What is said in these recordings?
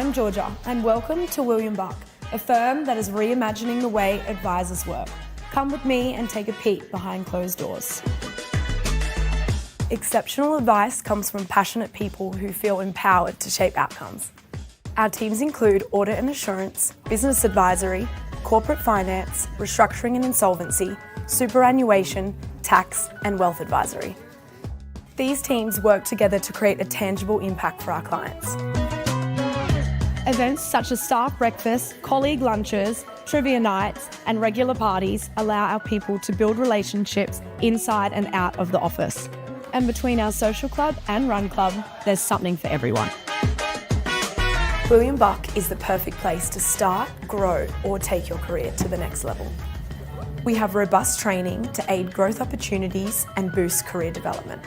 I'm Georgia and welcome to William Buck, a firm that is reimagining the way advisors work. Come with me and take a peek behind closed doors. Exceptional advice comes from passionate people who feel empowered to shape outcomes. Our teams include audit and assurance, business advisory, corporate finance, restructuring and insolvency, superannuation, tax and wealth advisory. These teams work together to create a tangible impact for our clients. Events such as staff breakfasts, colleague lunches, trivia nights and regular parties allow our people to build relationships inside and out of the office. And between our social club and run club, there's something for everyone. William Buck is the perfect place to start, grow or take your career to the next level. We have robust training to aid growth opportunities and boost career development.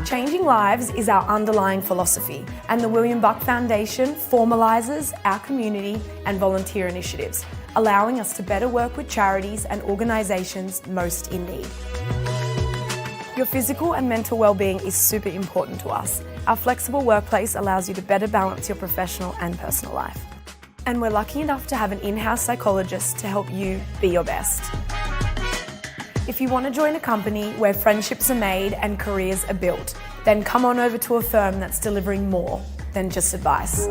Changing lives is our underlying philosophy, and the William Buck Foundation formalises our community and volunteer initiatives, allowing us to better work with charities and organisations most in need. Your physical and mental well-being is super important to us. Our flexible workplace allows you to better balance your professional and personal life. And we're lucky enough to have an in-house psychologist to help you be your best. If you want to join a company where friendships are made and careers are built, then come on over to a firm that's delivering more than just advice.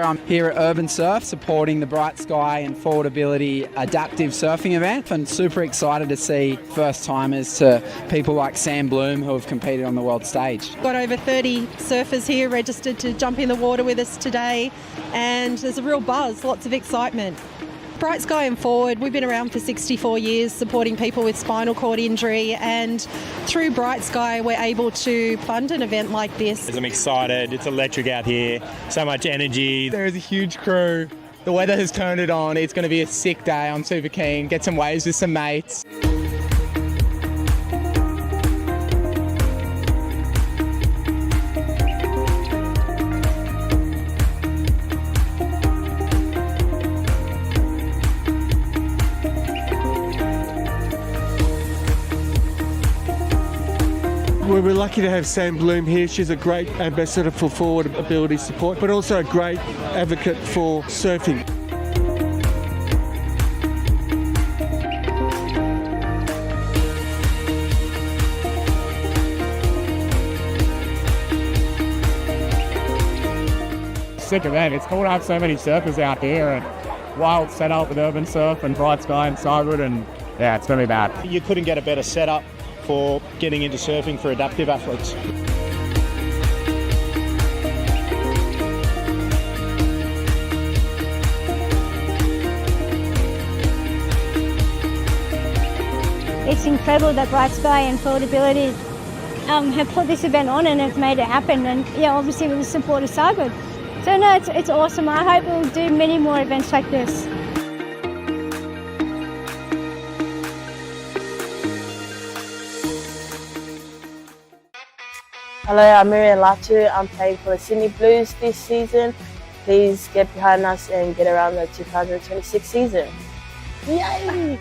I'm here at Urban Surf supporting the Bright Sky and Affordability Adaptive Surfing event, and super excited to see first timers to people like Sam Bloom who have competed on the world stage. Got over 30 surfers here registered to jump in the water with us today, and there's a real buzz, lots of excitement. Bright Sky and Forward, we've been around for 64 years supporting people with spinal cord injury, and through Bright Sky we're able to fund an event like this. I'm excited, it's electric out here, so much energy. There is a huge crew, the weather has turned it on, it's going to be a sick day, I'm super keen, get some waves with some mates. We're lucky to have Sam Bloom here. She's a great ambassador for forward ability support, but also a great advocate for surfing. Sick event, it's cool to have so many surfers out here, and wild setup with Urban Surf and Bright Sky and Cywood, and yeah, it's going to be bad. You couldn't get a better setup for getting into surfing for adaptive athletes. It's incredible that Bright Sky and Affordability have put this event on and have made it happen, and yeah, obviously with the support of Cywood. So no, it's awesome. I hope we'll do many more events like this. Hello, I'm Miriam Latu. I'm playing for the Sydney Blues this season. Please get behind us and get around the 2026 season. Yay!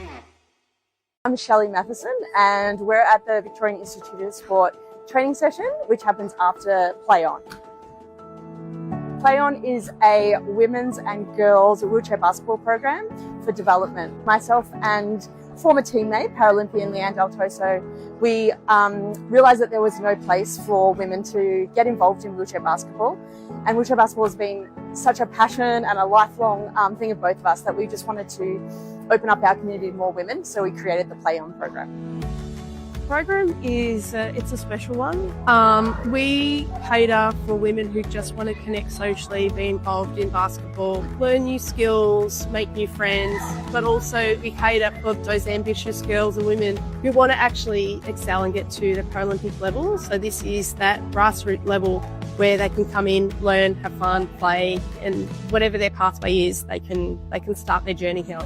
I'm Shelley Matheson and we're at the Victorian Institute of Sport training session, which happens after Play On. Play On is a women's and girls wheelchair basketball program for development. Myself and former teammate, Paralympian Leanne Daltoso, we realised that there was no place for women to get involved in wheelchair basketball. And wheelchair basketball has been such a passion and a lifelong thing of both of us that we just wanted to open up our community to more women, so we created the Play On program. program is it's a special one. We cater for women who just want to connect socially, be involved in basketball, learn new skills, make new friends, but also we cater for those ambitious girls and women who want to actually excel and get to the Paralympic level. So this is that grassroots level where they can come in, learn, have fun, play, and whatever their pathway is, they can start their journey here.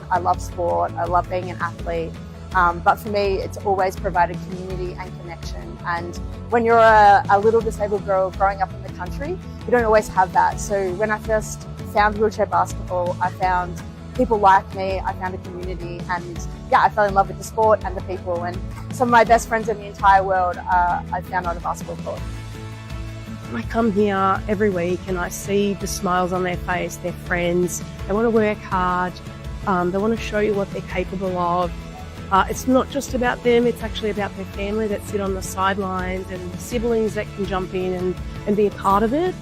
I love sport, I love being an athlete, but for me it's always provided community and connection. And when you're a little disabled girl growing up in the country, you don't always have that. So when I first found wheelchair basketball, I found people like me, I found a community, and yeah, I fell in love with the sport and the people, and some of my best friends in the entire world I found on a basketball court. I come here every week and I see the smiles on their face, their friends, they want to work hard. They want to show you what they're capable of. It's not just about them, it's actually about their family that sit on the sidelines and siblings that can jump in and be a part of it.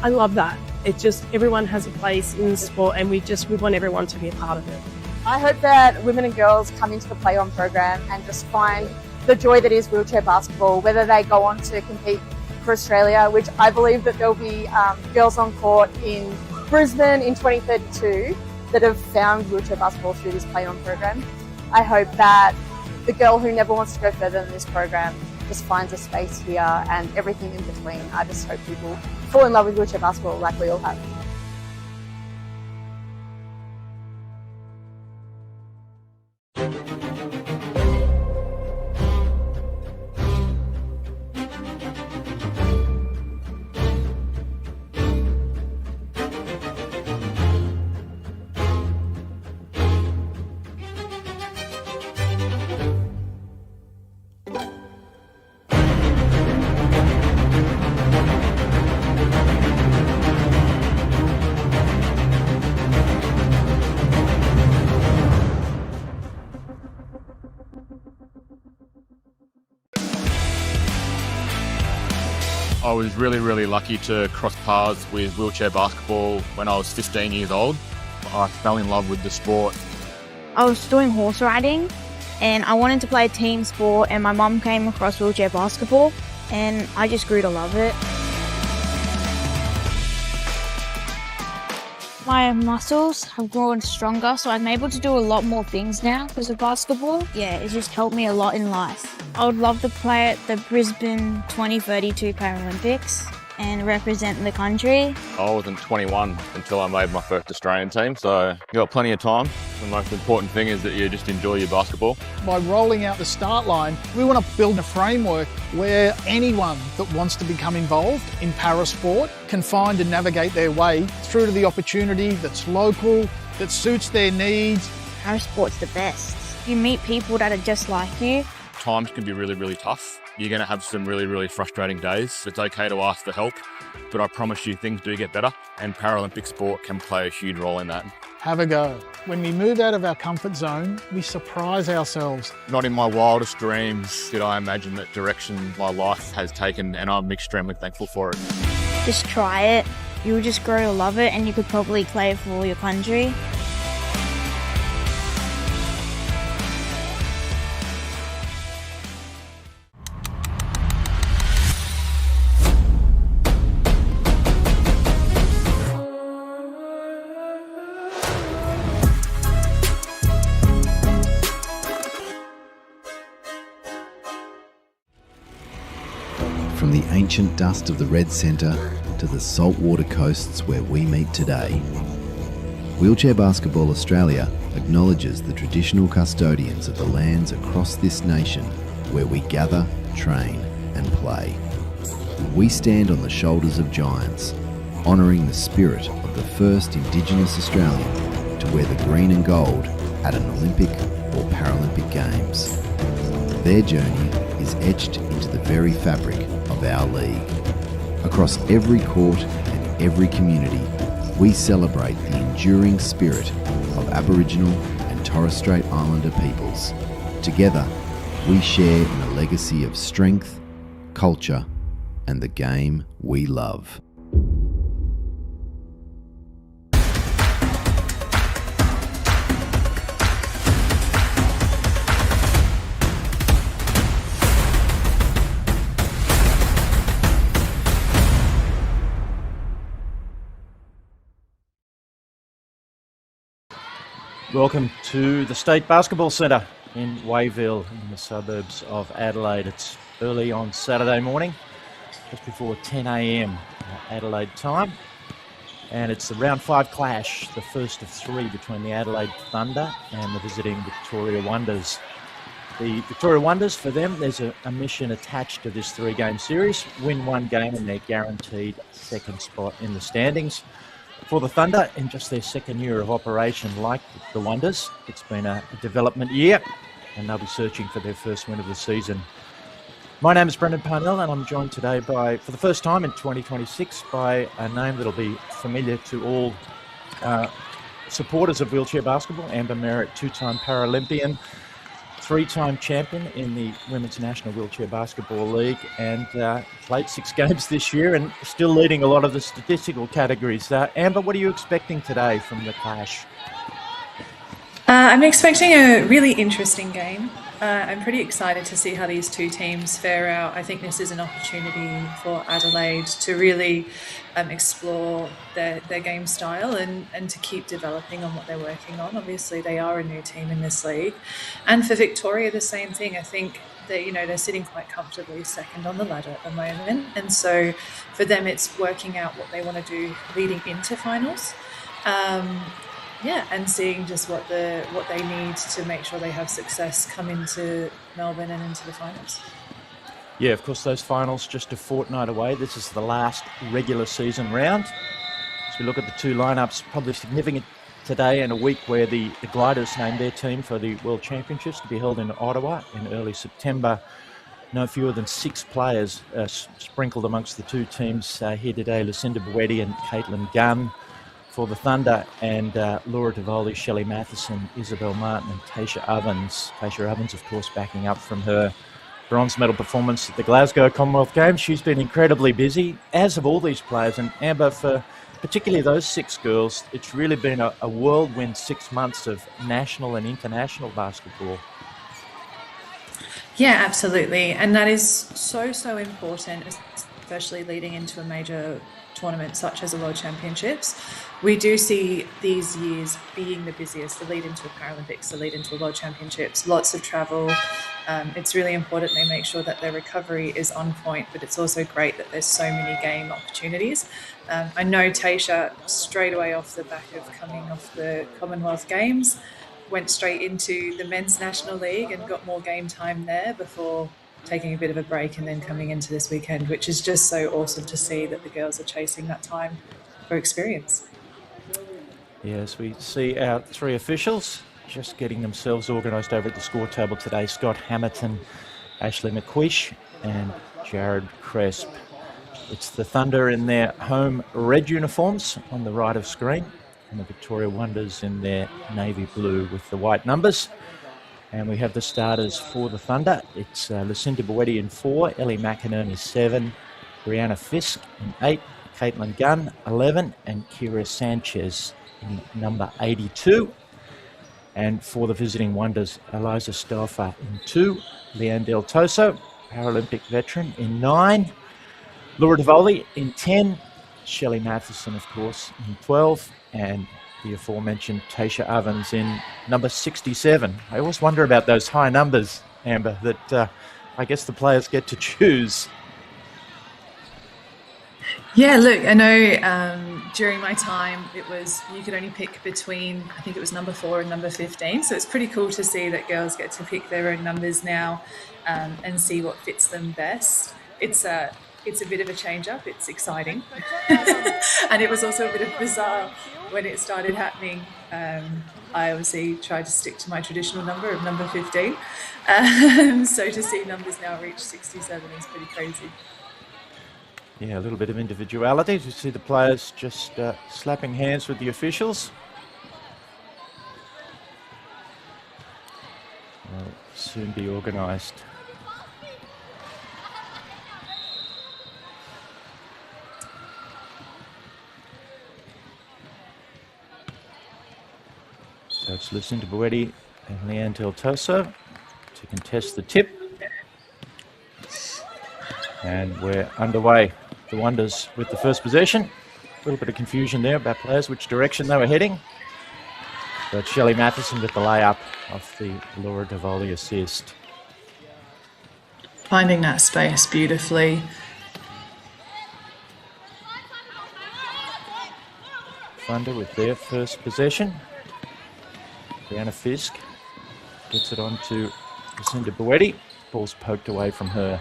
I love that. It's just everyone has a place in sport and we want everyone to be a part of it. I hope that women and girls come into the Play On program and just find the joy that is wheelchair basketball, whether they go on to compete for Australia, which I believe that there'll be girls on court in Brisbane in 2032 that have found wheelchair basketball through this Play On program. I hope that the girl who never wants to go further than this program just finds a space here and everything in between. I just hope people fall in love with wheelchair basketball like we all have. I was really lucky to cross paths with wheelchair basketball when I was 15 years old. I fell in love with the sport. I was doing horse riding and I wanted to play a team sport, and my mum came across wheelchair basketball and I just grew to love it. My muscles have grown stronger, so I'm able to do a lot more things now because of basketball. Yeah, it's just helped me a lot in life. I would love to play at the Brisbane 2032 Paralympics and represent the country. I wasn't 21 until I made my first Australian team, so you've got plenty of time. The most important thing is that you just enjoy your basketball. By rolling out the start line, we want to build a framework where anyone that wants to become involved in parasport can find and navigate their way through to the opportunity that's local, that suits their needs. Parasport's the best. You meet people that are just like you. Times can be really tough. You're going to have some really frustrating days. It's okay to ask for help, but I promise you things do get better, and Paralympic sport can play a huge role in that. Have a go. When we move out of our comfort zone, we surprise ourselves. Not in my wildest dreams did I imagine that direction my life has taken, and I'm extremely thankful for it. Just try it. You'll just grow to love it, and you could probably play for your country. From the ancient dust of the Red Centre to the saltwater coasts where we meet today, Wheelchair Basketball Australia acknowledges the traditional custodians of the lands across this nation where we gather, train and play. We stand on the shoulders of giants, honouring the spirit of the first Indigenous Australian to wear the green and gold at an Olympic or Paralympic Games. Their journey is etched into the very fabric of our league. Across every court and every community, we celebrate the enduring spirit of Aboriginal and Torres Strait Islander peoples. Together, we share in a legacy of strength, culture, and the game we love. Welcome to the State Basketball Centre in Wayville in the suburbs of Adelaide. It's early on Saturday morning, just before 10 a.m. Adelaide time. And it's the round 5 clash, the first of 3 between the Adelaide Thunder and the visiting Victoria Wonders. The Victoria Wonders, for them, there's a mission attached to this 3-game series. Win 1 game and they're guaranteed second spot in the standings. For the Thunder, in just their second year of operation, like the Wonders, it's been a development year, and they'll be searching for their first win of the season. My name is Brendan Parnell, and I'm joined today for the first time in 2026, by a name that'll be familiar to all supporters of wheelchair basketball. Amber Merritt, 2-time Paralympian, 3-time champion in the Women's National Wheelchair Basketball League, and played 6 games this year and still leading a lot of the statistical categories. Amber, what are you expecting today from the clash? I'm expecting a really interesting game. I'm pretty excited to see how these two teams fare out. I think this is an opportunity for Adelaide to really explore their game style and to keep developing on what they're working on. Obviously, they are a new team in this league. And for Victoria, the same thing. I think that, they're sitting quite comfortably second on the ladder at the moment. And so for them, it's working out what they want to do leading into finals. And seeing just what they need to make sure they have success come into Melbourne and into the finals. Yeah, of course, those finals just a fortnight away. This is the last regular season round. As we look at the 2 lineups, probably significant today and a week where the Gliders named their team for the World Championships to be held in Ottawa in early September. No fewer than 6 players sprinkled amongst the 2 teams here today. Lucinda Boetti and Caitlin Gunn for the Thunder, and Laura Tivoli, Shelley Matheson, Isabel Martin and Tasha Ovens. Tasha Ovens, of course, backing up from her bronze medal performance at the Glasgow Commonwealth Games. She's been incredibly busy, as have all these players. And Amber, for particularly those 6 girls, it's really been a whirlwind 6 months of national and international basketball. Yeah, absolutely. And that is so important, especially leading into a major tournament such as the World Championships. We do see these years being the busiest, the lead into the Paralympics, the lead into the World Championships, lots of travel. It's really important they make sure that their recovery is on point, but it's also great that there's so many game opportunities. I know Tasha, straight away off the back of coming off the Commonwealth Games, went straight into the Men's National League and got more game time there before taking a bit of a break and then coming into this weekend, which is just so awesome to see that the girls are chasing that time for experience. Yes, we see our 3 officials just getting themselves organised over at the score table today. Scott Hamilton, Ashley McQuish and Jared Cresp. It's the Thunder in their home red uniforms on the right of screen, and the Victoria Wonders in their navy blue with the white numbers. And we have the starters for the Thunder. It's Lucinda Boetti in 4, Ellie McInerney 7, Brianna Fisk in 8, Caitlin Gunn 11, and Kira Sanchez in number 82. And for the visiting Wonders, Eliza Stauffer in 2, Leanne Del Toso, Paralympic veteran, in 9, Laura Tivoli in 10, Shelley Matheson, of course, in 12, and the aforementioned Tasha Ovens in number 67. I always wonder about those high numbers, Amber, that I guess the players get to choose. Yeah, look, I know during my time you could only pick between, I think it was number 4 and number 15. So it's pretty cool to see that girls get to pick their own numbers now and see what fits them best. It's a bit of a change up. It's exciting. And it was also a bit of bizarre when it started happening. I obviously tried to stick to my traditional number of number 15. So to see numbers now reach 67 is pretty crazy. Yeah, a little bit of individuality. You see the players just slapping hands with the officials. Will soon be organised. So it's Lucinda Boetti and Leanne Del Toso to contest the tip. And we're underway. The Wonders with the first possession. A little bit of confusion there about players, which direction they were heading. But Shelley Matheson with the layup off the Laura Davoli assist. Finding that space beautifully. Thunder with their first possession. Brianna Fisk gets it on to Lucinda Boetti. Ball's poked away from her.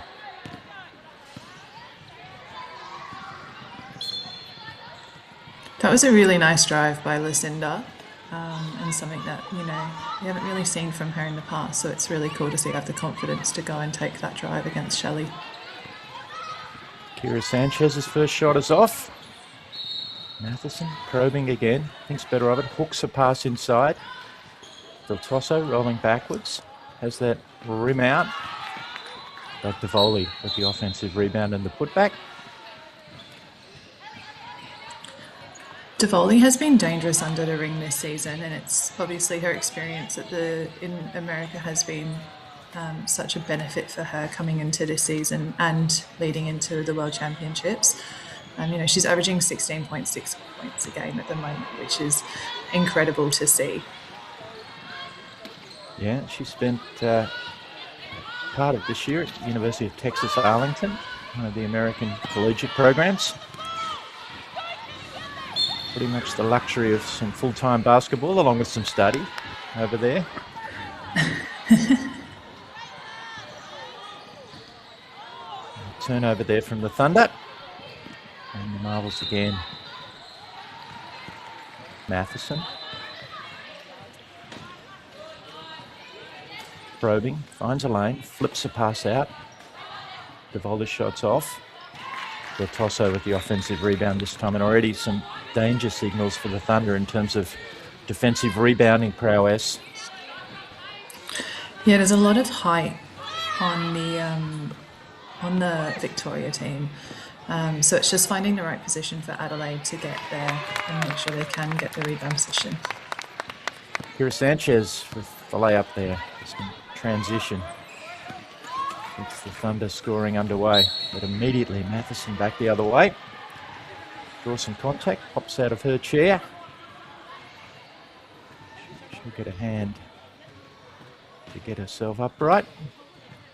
That was a really nice drive by Lucinda, and something that, you know, we haven't really seen from her in the past, so it's really cool to see her have the confidence to go and take that drive against Shelley. Kira Sanchez's first shot is off. Matheson probing again, thinks better of it, hooks a pass inside. Del Tosso rolling backwards, has that rim out. But Davoli with the offensive rebound and the putback. Davoli has been dangerous under the ring this season, and it's obviously her experience in America has been such a benefit for her coming into this season and leading into the World Championships. You know, she's averaging 16.6 points a game at the moment, which is incredible to see. Yeah, she spent part of this year at the University of Texas Arlington, one of the American collegiate programs. Pretty much the luxury of some full-time basketball along with some study over there. Turnover there from the Thunder. And the Marvels again. Matheson. Probing, finds a lane, flips a pass out. Davoli's shot's off. Del Tosso with the offensive rebound this time, and already some danger signals for the Thunder in terms of defensive rebounding prowess. Yeah, there's a lot of height on the Victoria team. So it's just finding the right position for Adelaide to get there and make sure they can get the rebound position. Kira Sanchez with the layup there. Some transition. It's the Thunder scoring underway, but immediately Matheson back the other way. Draws some contact, pops out of her chair. She'll get a hand to get herself upright.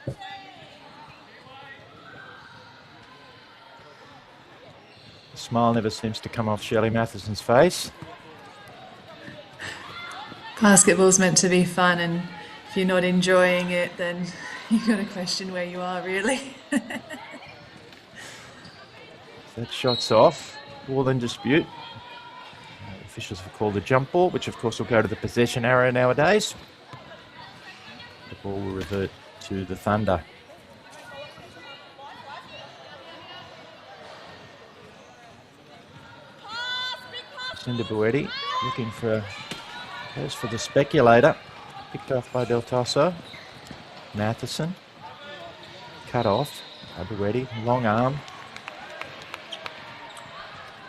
The smile never seems to come off Shelley Matheson's face. Basketball's meant to be fun, and if you're not enjoying it, then you've got to question where you are, really. That shot's off. Ball in dispute. Officials have called a jump ball, which of course will go to the possession arrow nowadays. The ball will revert to the Thunder. Lucinda Boetti looking for the speculator. Picked off by Del Tosso. Matheson. Cut off by Boetti. Long arm.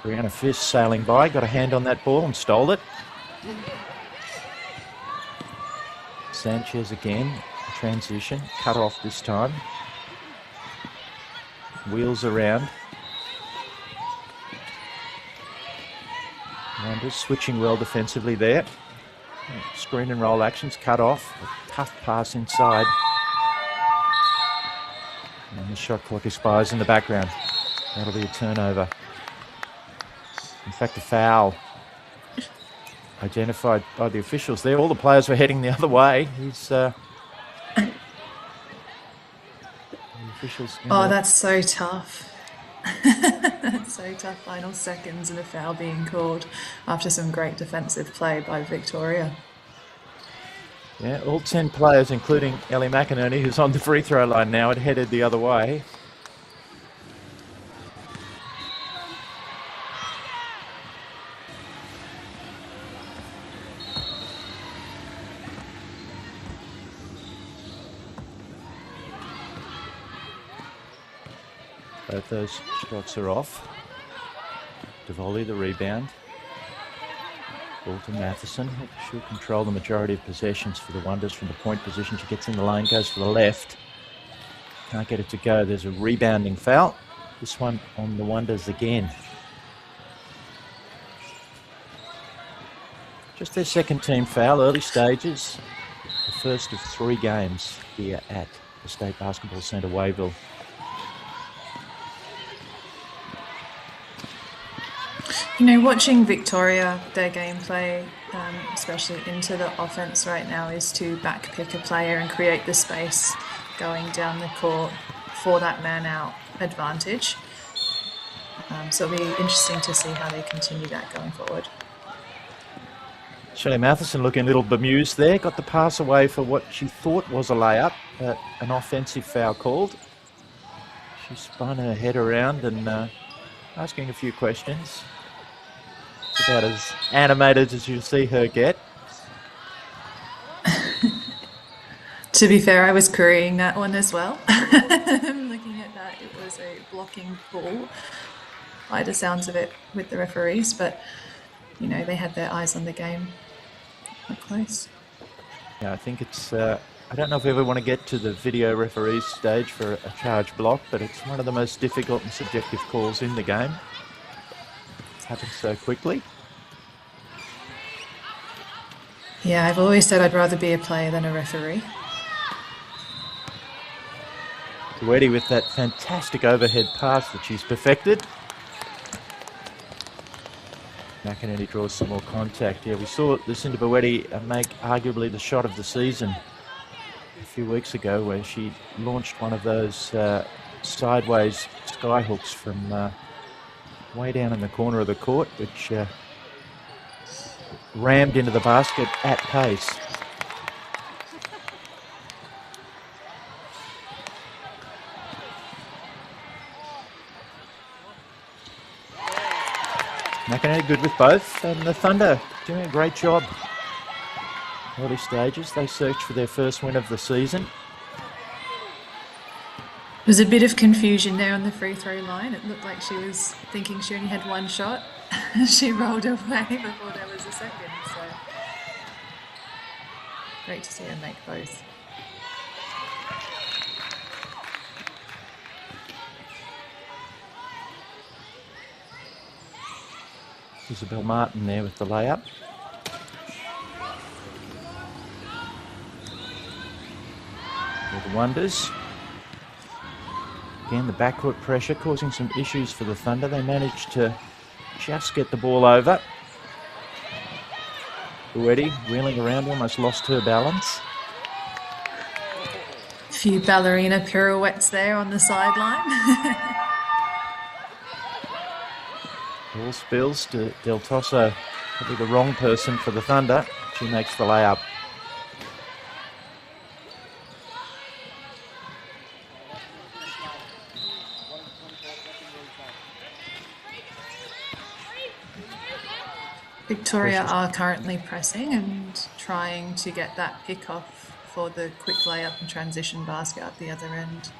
Brianna Fisk sailing by. Got a hand on that ball and stole it. Sanchez again. Transition. Cut off this time. Wheels around. Wonders switching well defensively there. Screen and roll actions cut off. A tough pass inside. And the shot clock expires in the background. That'll be a turnover. In fact, a foul identified by the officials there. All the players were heading the other way. The officials. Oh, that's so tough. That's so tough. Final seconds and a foul being called after some great defensive play by Victoria. Yeah, all 10 players, including Ellie McInerney, who's on the free throw line now, had headed the other way. Both those shots are off. Davoli the rebound. Ball to Matheson. She'll control the majority of possessions for the Wonders from the point position. She gets in the lane, goes for the left. Can't get it to go. There's a rebounding foul. This one on the Wonders again. Just their second team foul, early stages. The first of 3 games here at the State Basketball Centre, Wayville. You know, watching Victoria, their gameplay, especially into the offense right now, is to backpick a player and create the space going down the court for that man-out advantage. So it'll be interesting to see how they continue that going forward. Shelley Matheson looking a little bemused there. Got the pass away for what she thought was a layup, but an offensive foul called. She spun her head around and asking a few questions. It's about as animated as you see her get. To be fair, I was querying that one as well. Looking at that, it was a blocking pull by the sounds of it with the referees, but you know, they had their eyes on the game up close. Yeah, I think it's, I don't know if we ever want to get to the video referees stage for a charge block, but it's one of the most difficult and subjective calls in the game. It happens so quickly. Yeah, I've always said I'd rather be a player than a referee. Weddy with that fantastic overhead pass that she's perfected. McInerney draws some more contact. Yeah, we saw Lucinda Bowetti make arguably the shot of the season a few weeks ago, where she launched one of those sideways sky hooks from way down in the corner of the court, which rammed into the basket at pace. McInerney good with both, and the Thunder doing a great job. Early stages, they searched for their first win of the season. There was a bit of confusion there on the free throw line. It looked like she was thinking she only had one shot. She rolled away before there was a second, so great to see her make both. Isabel Martin there with the layup. For the Wonders. Again, the backcourt pressure causing some issues for the Thunder. They managed to just get the ball over. Bowetti wheeling around, almost lost her balance. A few ballerina pirouettes there on the sideline. Ball spills to Del Tosso, probably the wrong person for the Thunder. She makes the layup. Victoria are currently pressing and trying to get that pick off for the quick layup and transition basket up the other end.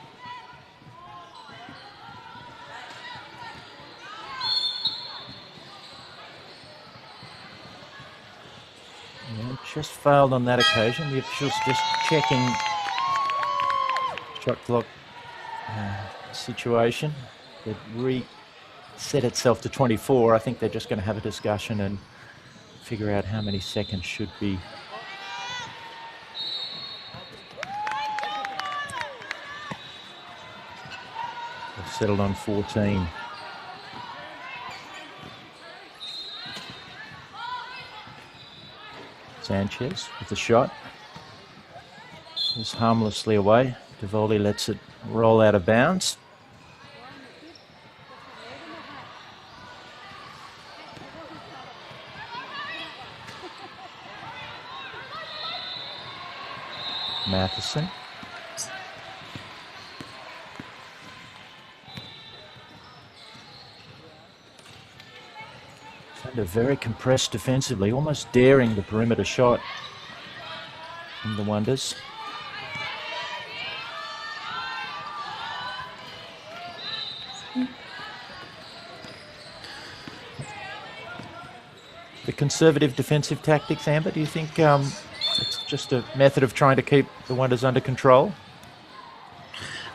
Yeah, just failed on that occasion. The officials just checking shot clock situation. It reset itself to 24. I think they're just going to have a discussion and figure out how many seconds should be. They've settled on 14. Sanchez with the shot. Is harmlessly away. Divoli lets it roll out of bounds. Matheson. Thunder very compressed defensively, almost daring the perimeter shot from the Wonders. The conservative defensive tactics, Amber, do you think it's just a method of trying to keep the Wonders under control?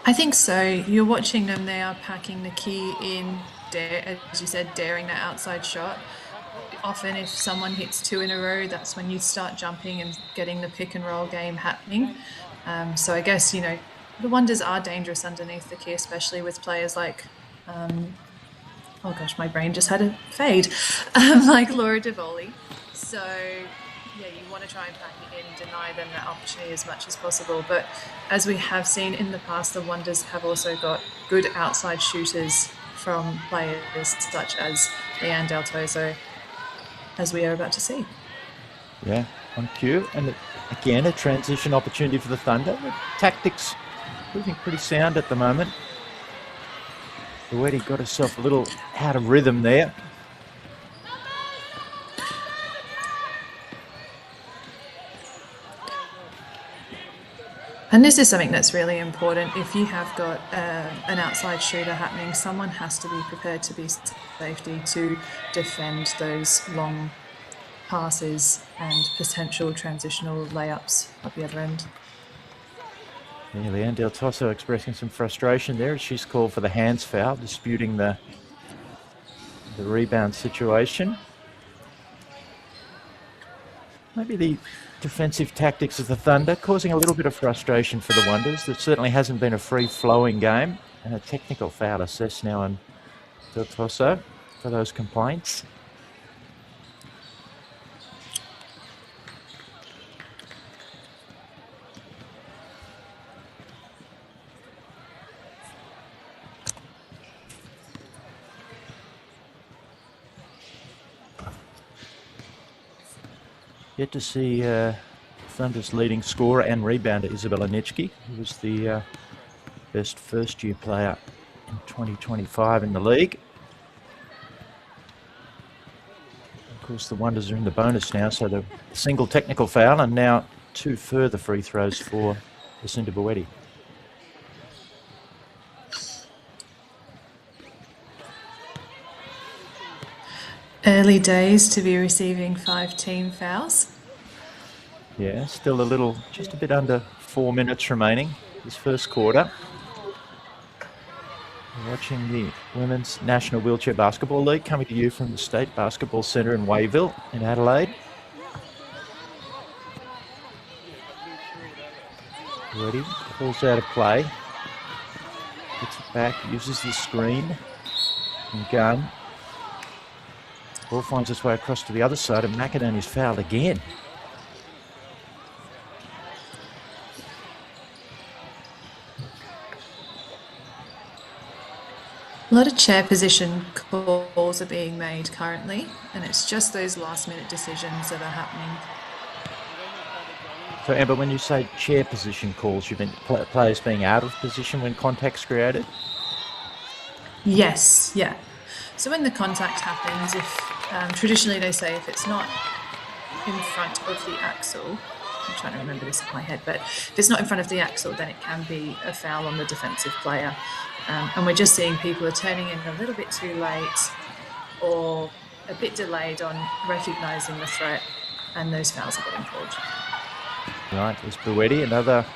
I think so. You're watching them, they are packing the key in, as you said, daring that outside shot. often if someone hits 2 in a row, that's when you start jumping and getting the pick and roll game happening. So I guess, you know, the Wonders are dangerous underneath the key, especially with players like, oh gosh, my brain just had a fade, like Laura Devoli. So yeah, you want to try and pack it in, deny them that opportunity as much as possible. But as we have seen in the past, the Wonders have also got good outside shooters from players such as Leanne Del Tozo, as we are about to see. Yeah, on cue. And again, a transition opportunity for the Thunder. With tactics proving pretty sound at the moment. Already got herself a little out of rhythm there. And this is something that's really important. If you have got an outside shooter happening, someone has to be prepared to be safety to defend those long passes and potential transitional layups at the other end. Yeah, Leanne Del Toso expressing some frustration there as she's called for the hands foul, disputing the rebound situation. Maybe the defensive tactics of the Thunder causing a little bit of frustration for the Wonders. There certainly hasn't been a free-flowing game, and a technical foul assessed now on Del Toso for those complaints. Yet to see Thunder's leading scorer and rebounder Isabella Nitschke, who was the best first-year player in 2025 in the league. Of course, the Wonders are in the bonus now, so the single technical foul and now 2 further free throws for Lucinda Boetti. Early days to be receiving 5 team fouls. Yeah, still a little, just a bit under 4 minutes remaining this first quarter. We're watching the Women's National Wheelchair Basketball League coming to you from the State Basketball Centre in Wayville in Adelaide. Ready, pulls out of play. Gets it back, uses the screen and gun. Ball finds its way across to the other side, and McInerney's fouled again. A lot of chair position calls are being made currently, and it's just those last-minute decisions that are happening. So, Amber, when you say chair position calls, you mean players being out of position when contact's created? Yes, yeah. So when the contact happens, if traditionally they say if it's not in front of the axle, I'm trying to remember this off my head, but if it's not in front of the axle, then it can be a foul on the defensive player. And we're just seeing people are turning in a little bit too late or a bit delayed on recognising the threat, and those fouls are getting called. Right, there's Boetti, another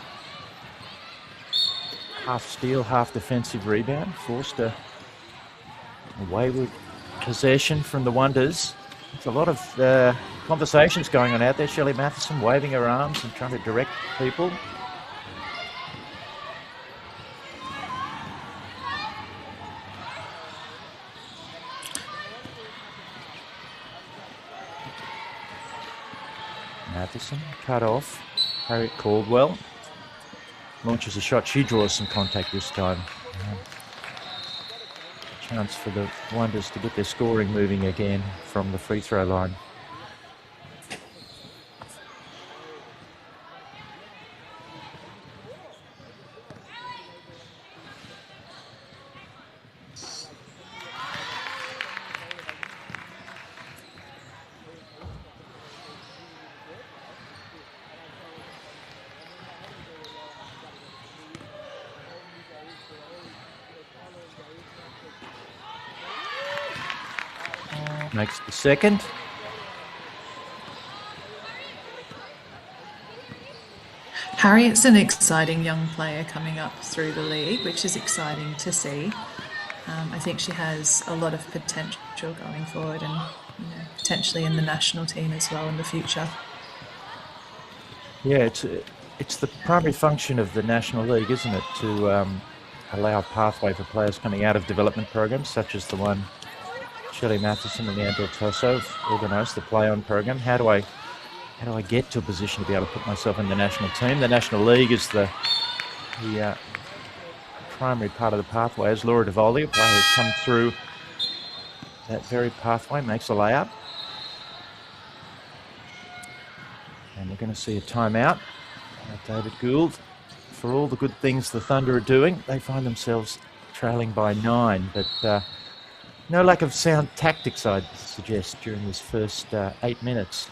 half steal, half defensive rebound, forced a wayward possession from the Wonders. There's a lot of conversations going on out there. Shelley Matheson waving her arms and trying to direct people. Matheson cut off. Harriet Caldwell launches a shot. She draws some contact this time. Chance for the Wonders to get their scoring moving again from the free throw line. Makes the second. Harriet's an exciting young player coming up through the league, which is exciting to see. I think she has a lot of potential going forward, and potentially in the national team as well in the future. Yeah, it's the primary function of the National League, isn't it, to allow a pathway for players coming out of development programs such as the one Shelley Matheson and Leanne Del Tosso have organised, the Play On program. How do I get to a position to be able to put myself in the national team? The National League is the primary part of the pathway. As Laura DeVoldi, a player has come through that very pathway, makes a layup. And we're going to see a timeout. David Gould, for all the good things the Thunder are doing, they find themselves trailing by 9, but no lack of sound tactics, I'd suggest, during this first 8 minutes.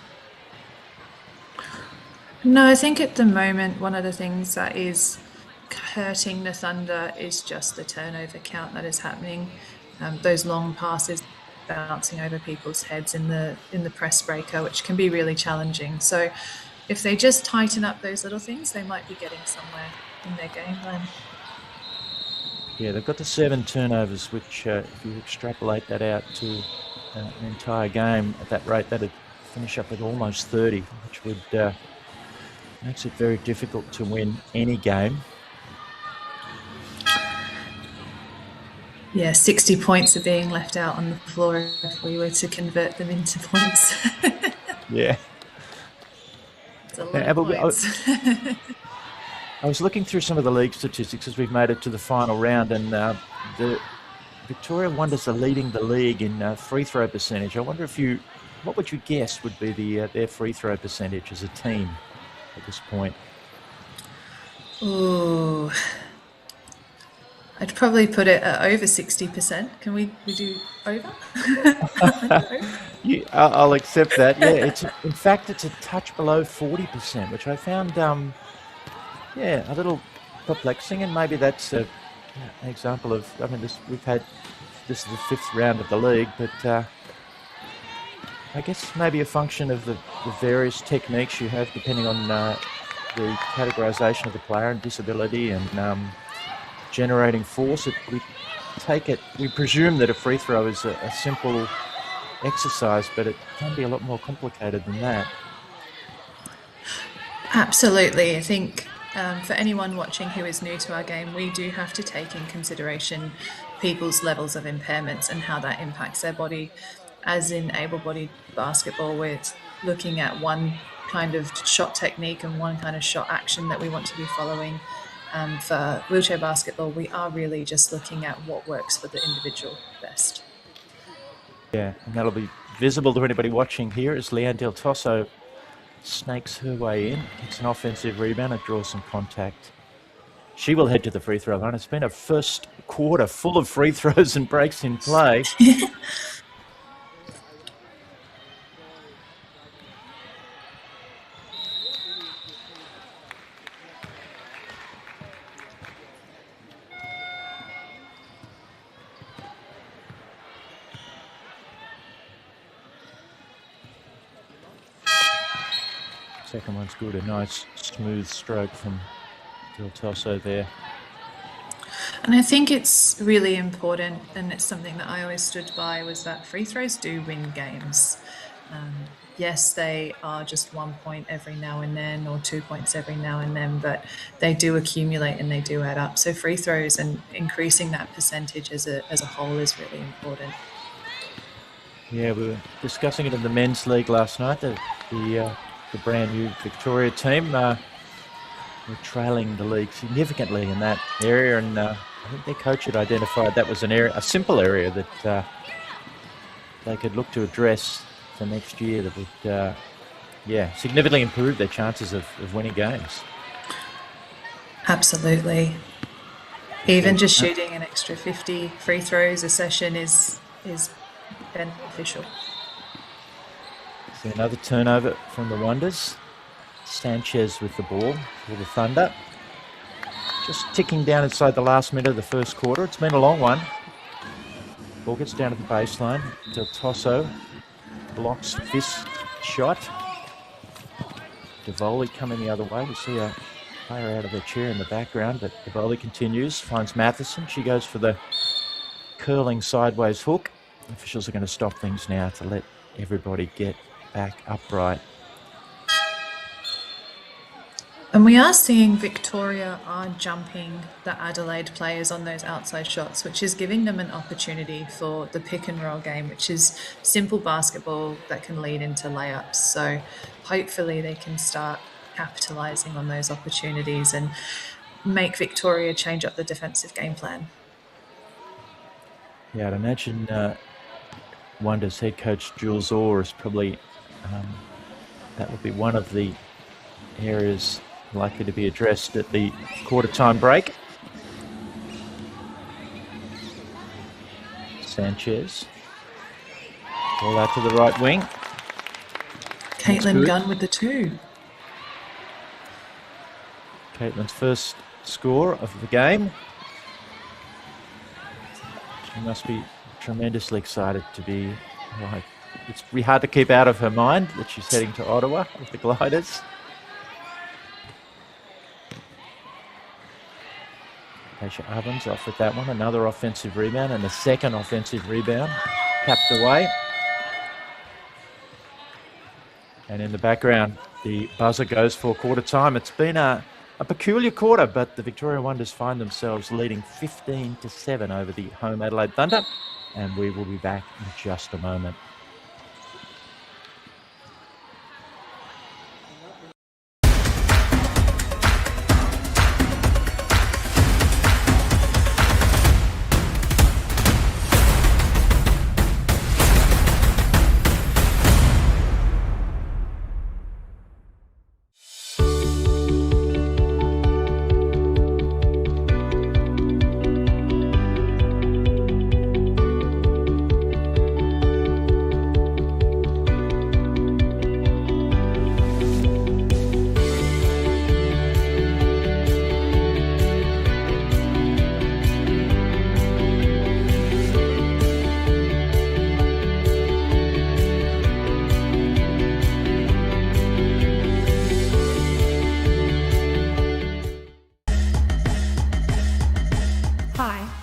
No, I think at the moment one of the things that is hurting the Thunder is just the turnover count that is happening. Those long passes bouncing over people's heads in the press breaker, which can be really challenging. So if they just tighten up those little things, they might be getting somewhere in their game plan. Yeah, they've got the 7 turnovers, which if you extrapolate that out to an entire game at that rate, that'd finish up at almost 30, which would makes it very difficult to win any game. Yeah, 60 points are being left out on the floor if we were to convert them into points. Yeah. It's a lot of points. I was looking through some of the league statistics as we've made it to the final round, and the Victoria Wonders are leading the league in free throw percentage. I wonder what would you guess would be their free throw percentage as a team at this point? Ooh. I'd probably put it at over 60%. Can we do over? I'll accept that. Yeah, in fact, it's a touch below 40%, which I found, a little perplexing. And maybe that's an example of. I mean, this is the 5th round of the league, but I guess maybe a function of the various techniques you have, depending on the categorisation of the player and disability and. Generating force. We presume that a free throw is a simple exercise, but it can be a lot more complicated than that. Absolutely. I think for anyone watching who is new to our game, we do have to take in consideration people's levels of impairments and how that impacts their body. As in able-bodied basketball, we're looking at one kind of shot technique and one kind of shot action that we want to be following. For wheelchair basketball, we are really just looking at what works for the individual best. Yeah, and that'll be visible to anybody watching here as Leanne Del Tosso snakes her way in. It's an offensive rebound and draws some contact. She will head to the free throw line. It's been a first quarter full of free throws and breaks in play. Second one's good, a nice smooth stroke from Del Tosso there. And I think it's really important, and it's something that I always stood by, was that free throws do win games. Yes, they are just 1 point every now and then or 2 points every now and then, but they do accumulate and they do add up. So free throws and increasing that percentage as a whole is really important. Yeah, we were discussing it in the men's league last night. The brand new Victoria team were trailing the league significantly in that area, and I think their coach had identified that was a simple area that they could look to address for next year that would, significantly improve their chances of winning games. Absolutely. Even just shooting an extra 50 free throws a session is beneficial. So another turnover from the Wonders. Sanchez with the ball for the Thunder. Just ticking down inside the last minute of the first quarter. It's been a long one. Ball gets down to the baseline. Del Tosso blocks this shot. DeVoldi coming the other way. We see a player out of their chair in the background, but DeVoldi continues, finds Matheson. She goes for the curling sideways hook. Officials are going to stop things now to let everybody get back upright. And we are seeing Victoria are jumping the Adelaide players on those outside shots, which is giving them an opportunity for the pick and roll game, which is simple basketball that can lead into layups. So hopefully they can start capitalising on those opportunities and make Victoria change up the defensive game plan. Yeah, I'd imagine Wonders head coach Jules Orr is probably, that would be one of the areas likely to be addressed at the quarter-time break. Sanchez. Ball out to the right wing. Caitlin Gunn with the 2. Caitlin's first score of the game. She must be tremendously excited to be, like, it's really hard to keep out of her mind that she's heading to Ottawa with the Gliders. Tasha Ovens off with that one, another offensive rebound and a second offensive rebound, capped away. And in the background, the buzzer goes for quarter time. It's been a peculiar quarter, but the Victoria Wonders find themselves leading 15-7 over the home Adelaide Thunder, and we will be back in just a moment.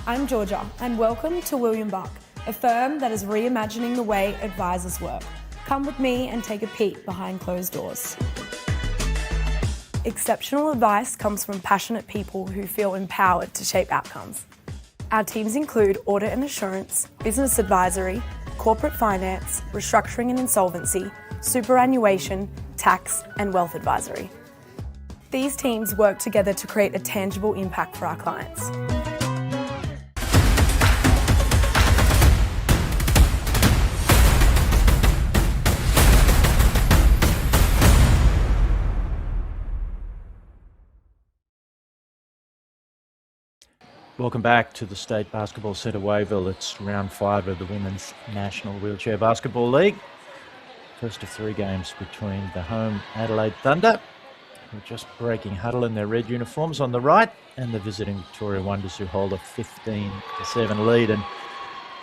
I'm Georgia, and welcome to William Buck, a firm that is reimagining the way advisors work. Come with me and take a peek behind closed doors. Exceptional advice comes from passionate people who feel empowered to shape outcomes. Our teams include audit and assurance, business advisory, corporate finance, restructuring and insolvency, superannuation, tax, and wealth advisory. These teams work together to create a tangible impact for our clients. Welcome back to the State Basketball Centre Wayville. It's round 5 of the Women's National Wheelchair Basketball League. First of 3 games between the home Adelaide Thunder, who are just breaking huddle in their red uniforms on the right, and the visiting Victoria Wonders, who hold a 15-7 lead. And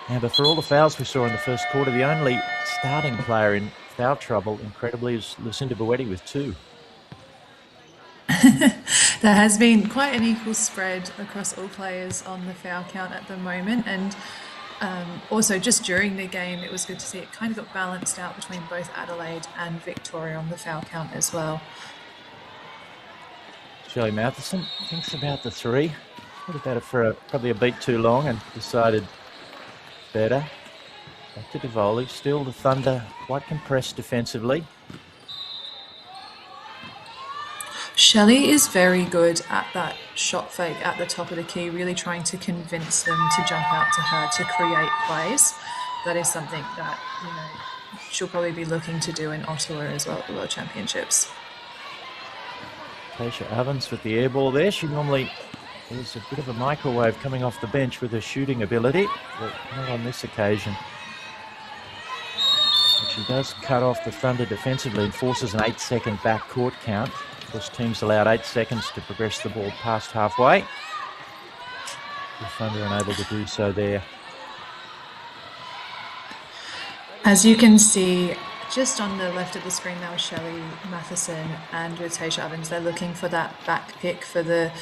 Amber, for all the fouls we saw in the first quarter, the only starting player in foul trouble, incredibly, is Lucinda Boetti with 2. There has been quite an equal spread across all players on the foul count at the moment, and also just during the game it was good to see it kind of got balanced out between both Adelaide and Victoria on the foul count as well. Shelley Matheson thinks about the 3. Thought about it for probably a beat too long and decided better. Back to DeVoli. Still the Thunder quite compressed defensively. Shelley is very good at that shot fake at the top of the key, really trying to convince them to jump out to her to create plays. That is something that, you know, she'll probably be looking to do in Ottawa as well at the World Championships. Tasha Ovens with the air ball there. She normally is a bit of a microwave coming off the bench with her shooting ability, but not on this occasion. But she does cut off the Thunder defensively and forces an 8-second backcourt count. Of course, teams allowed 8 seconds to progress the ball past halfway. The Thunder unable to do so there. As you can see, just on the left of the screen, that was Shelley Matheson and with Tasha Ovens. They're looking for that back pick for the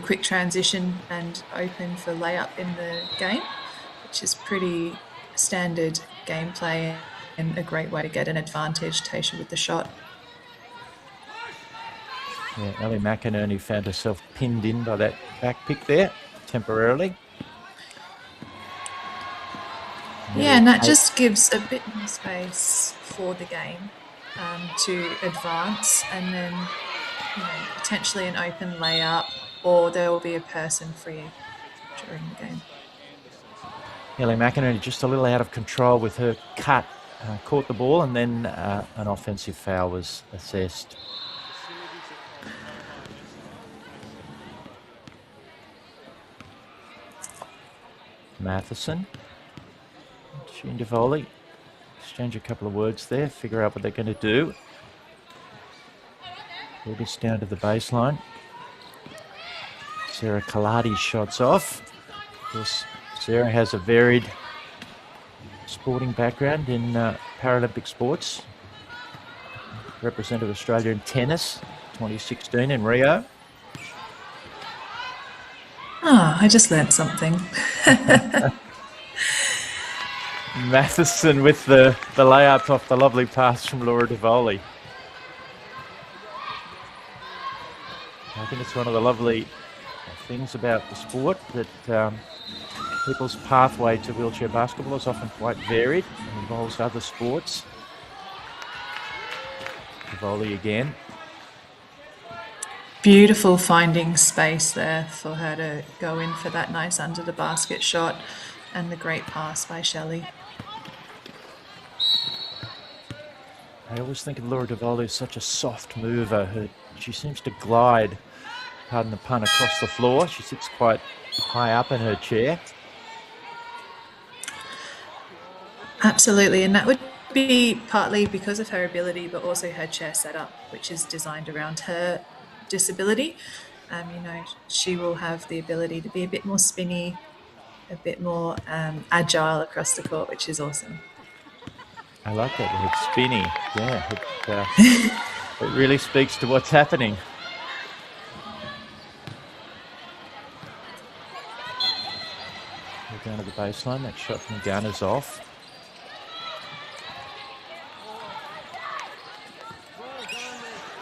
quick transition and open for layup in the game, which is pretty standard gameplay. a great way to get an advantage. Tasha with the shot. Yeah, Ellie McInerney found herself pinned in by that back pick there temporarily. Yeah, and that just gives a bit more space for the game to advance, and then potentially an open layup, or there will be a person free during the game. Ellie McInerney just a little out of control with her cut, caught the ball, and then an offensive foul was assessed. Matheson, she and Davoli exchange a couple of words there, figure out what they're going to do. Ball gets down to the baseline. Sarah Kaladi's shots off. Of course, Sarah has a varied sporting background in Paralympic sports. Represented Australia in tennis, 2016 in Rio. Oh, I just learned something. Matheson with the layup off the lovely pass from Laura Davoli. I think it's one of the lovely things about the sport that people's pathway to wheelchair basketball is often quite varied and involves other sports. Davoli again. Beautiful finding space there for her to go in for that nice under the basket shot, and the great pass by Shelley. I always think of Laura Davoli as such a soft mover. She seems to glide, pardon the pun, across the floor. She sits quite high up in her chair. Absolutely, and that would be partly because of her ability, but also her chair setup, which is designed around her disability. She will have the ability to be a bit more spinny, a bit more agile across the court, which is awesome. I like that. It's spinny. Yeah, it really speaks to what's happening. We're down to the baseline. That shot from Gunn is off.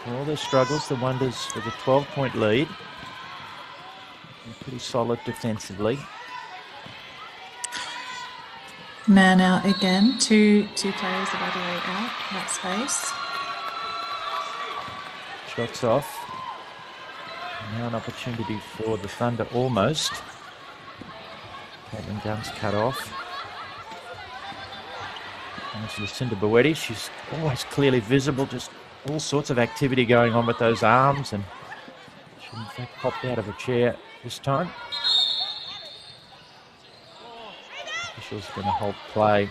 For all their struggles, the Wonders with a 12-point lead. And pretty solid defensively. Man out again. Two players of Adelaide out in that space. Shots off. Now an opportunity for the Thunder almost. Caitlin Gunn's cut off. There's Lucinda Boetti. She's always clearly visible, just all sorts of activity going on with those arms, and she in fact popped out of a chair this time. Officials going to hold play.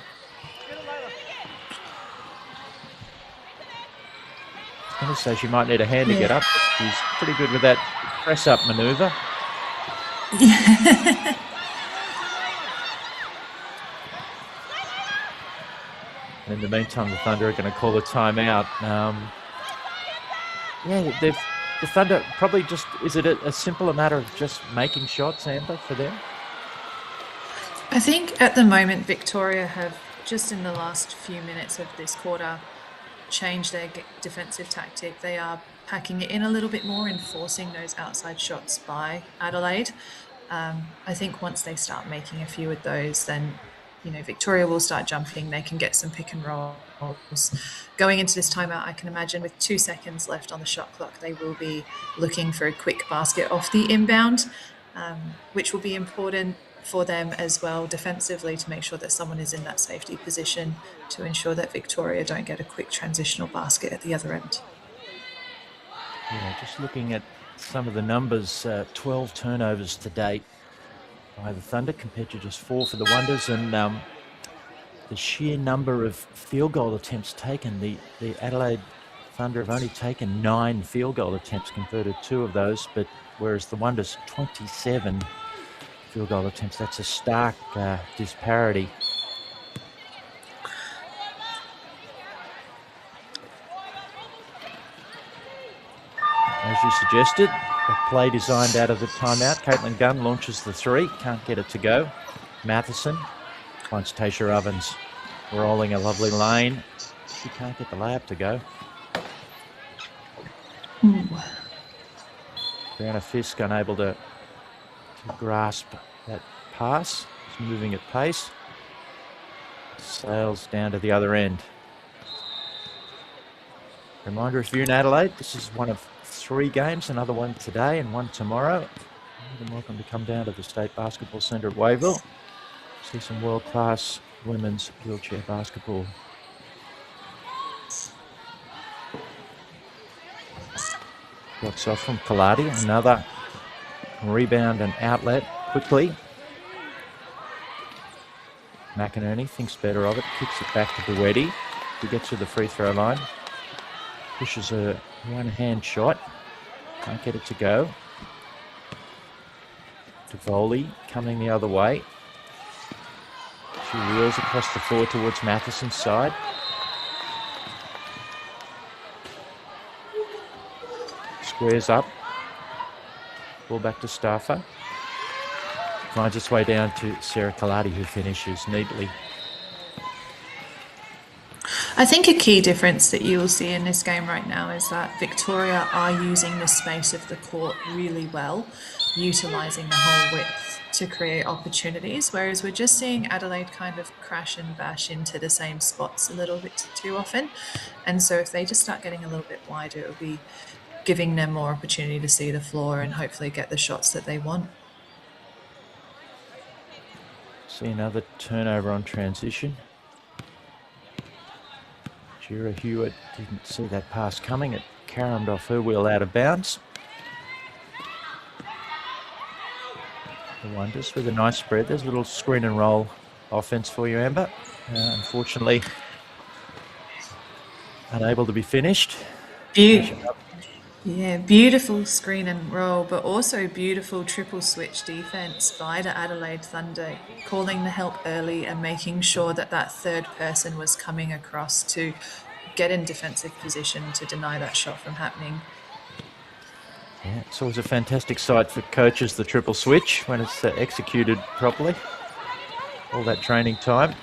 I was going to say she might need a hand to get up. She's pretty good with that press-up manoeuvre. In the meantime, the Thunder are going to call a timeout. The Thunder probably just, is it a simpler matter of just making shots, Amber, for them? I think at the moment Victoria have, just in the last few minutes of this quarter, changed their defensive tactic. They are packing it in a little bit more and forcing those outside shots by Adelaide. I think once they start making a few of those, then Victoria will start jumping. They can get some pick and rolls. Going into this timeout, I can imagine with 2 seconds left on the shot clock, they will be looking for a quick basket off the inbound, which will be important for them as well defensively, to make sure that someone is in that safety position to ensure that Victoria don't get a quick transitional basket at the other end. Yeah, just looking at some of the numbers, 12 turnovers to date by the Thunder compared to just 4 for the Wonders, and the sheer number of field goal attempts taken, the Adelaide Thunder have only taken 9 field goal attempts, converted 2 of those, but whereas the Wonders 27 field goal attempts. That's a stark disparity. As you suggested, a play designed out of the timeout. Caitlin Gunn launches the 3, can't get it to go. Matheson finds Tasha Ovens. rolling a lovely lane. She can't get the layup to go. Brianna Fisk unable to grasp that pass. She's moving at pace. Sails down to the other end. Reminder, if you're in Adelaide, this is one of 3 games, another one today and one tomorrow. You're welcome to come down to the State Basketball Centre at Wayville. See some world-class women's wheelchair basketball. Blocks off from Pilati, another rebound and outlet quickly. McInerney thinks better of it, kicks it back to Duetti, who gets to the free throw line. Pushes a one-hand shot, can't get it to go. Tivoli coming the other way. She wheels across the floor towards Matheson's side. Squares up. Ball back to Stauffer. Finds its way down to Sarah Kaladi, who finishes neatly. I think a key difference that you will see in this game right now is that Victoria are using the space of the court really well, utilising the whole width to create opportunities, whereas we're just seeing Adelaide kind of crash and bash into the same spots a little bit too often. And so if they just start getting a little bit wider, it'll be giving them more opportunity to see the floor and hopefully get the shots that they want. See another turnover on transition. Jira Hewitt didn't see that pass coming. It caromed off her wheel out of bounds. The Wonders with a nice spread. There's a little screen and roll offense for you, Amber. Unfortunately, unable to be finished. Yeah, beautiful screen and roll, but also beautiful triple switch defense by the Adelaide Thunder, calling the help early and making sure that that third person was coming across to get in defensive position to deny that shot from happening. Yeah, it's always a fantastic sight for coaches, the triple switch, when it's executed properly. All that training time.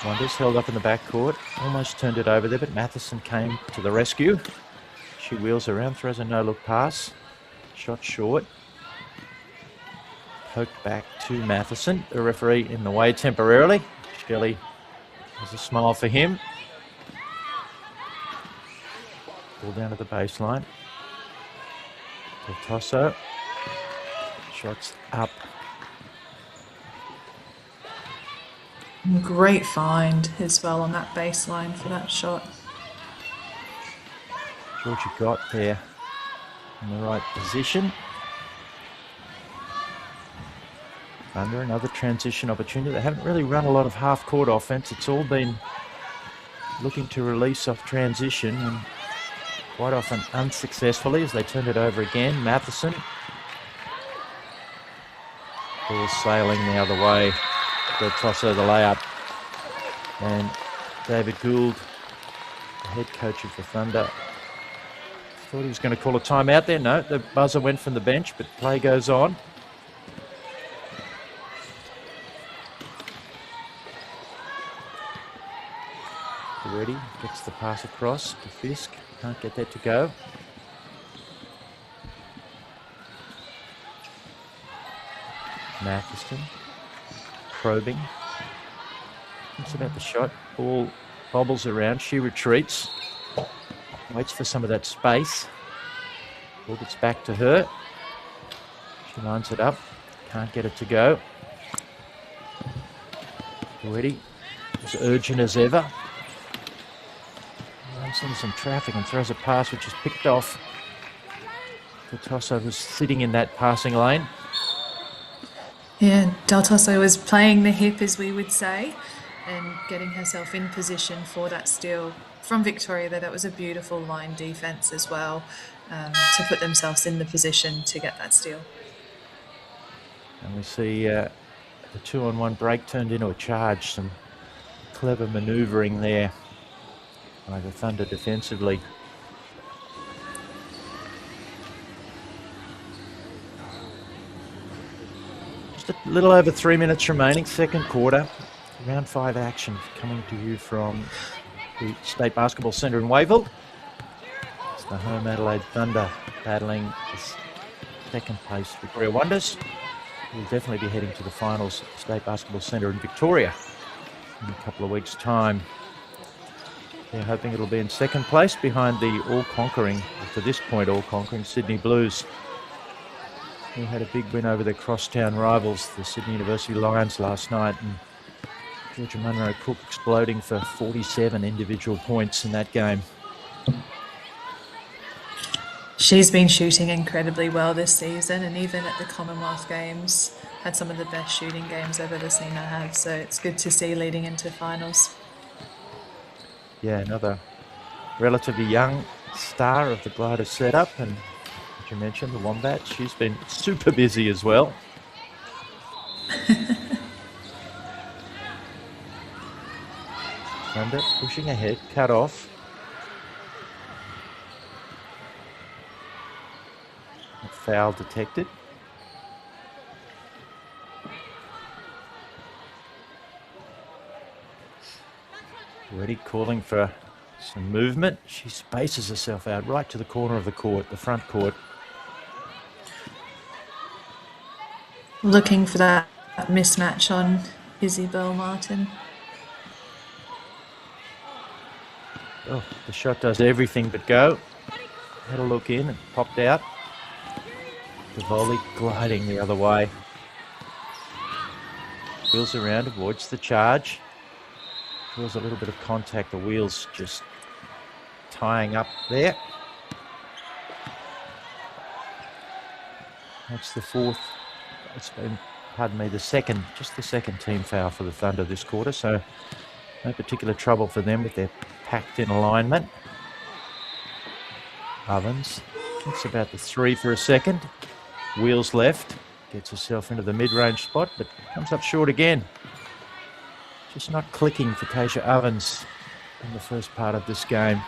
Wonders held up in the backcourt, almost turned it over there, but Matheson came to the rescue. She wheels around, throws a no-look pass. Shot short. Poked back to Matheson. The referee in the way temporarily. Shelley has a smile for him. Ball down to the baseline. Del Tosso. Shots up. Great find as well on that baseline for that shot. Georgia got there in the right position. Under another transition opportunity. They haven't really run a lot of half-court offense. It's all been looking to release off transition and quite often unsuccessfully as they turn it over again. Matheson. Ball sailing the other way. The tosser, the layup. And David Gould, the head coach of the Thunder, thought he was going to call a timeout there. No, the buzzer went from the bench, but play goes on. Ready, gets the pass across to Fisk. Can't get that to go. Matheson probing. Thinks about the shot. Ball bobbles around. She retreats. Waits for some of that space. Ball gets back to her. She lines it up. Can't get it to go. Ready. As urgent as ever. Runs into some traffic and throws a pass which is picked off. Del Tosso was sitting in that passing lane. Yeah, Del Tosso was playing the hip, as we would say, and getting herself in position for that steal from Victoria. That was a beautiful line defense as well, to put themselves in the position to get that steal. And we see the 2-on-1 break turned into a charge. Some clever manoeuvring there by the Thunder defensively. Just a little over 3 minutes remaining, second quarter. Round 5 action coming to you from the State Basketball Centre in Wayville. It's the home Adelaide Thunder battling the second place Victoria Wonders. We'll definitely be heading to the finals at the State Basketball Centre in Victoria in a couple of weeks' time. They're hoping it'll be in second place behind the all-conquering, to this point all-conquering Sydney Blues, who had a big win over their crosstown rivals, the Sydney University Lions, last night, and Georgia Munro Cook exploding for 47 individual points in that game. She's been shooting incredibly well this season, and even at the Commonwealth Games had some of the best shooting games I've ever seen her have, so it's good to see leading into finals. Yeah, another relatively young star of the glider setup, and as you mentioned, the Wombat, she's been super busy as well. Thunder pushing ahead, cut off. A foul detected. Ready, calling for some movement. She spaces herself out right to the corner of the court, the front court. Looking for that mismatch on Isabel Martin. Oh, the shot does everything but go. Had a look in and popped out. The volley gliding the other way. Wheels around, avoids the charge. Feels a little bit of contact, the wheels just tying up there. That's the fourth, it's been, pardon me, the second team foul for the Thunder this quarter, so no particular trouble for them with their packed in alignment. Ovens thinks about the three for a second. Wheels left, gets herself into the mid-range spot, but comes up short again. Just not clicking for Taysha Ovens in the first part of this game.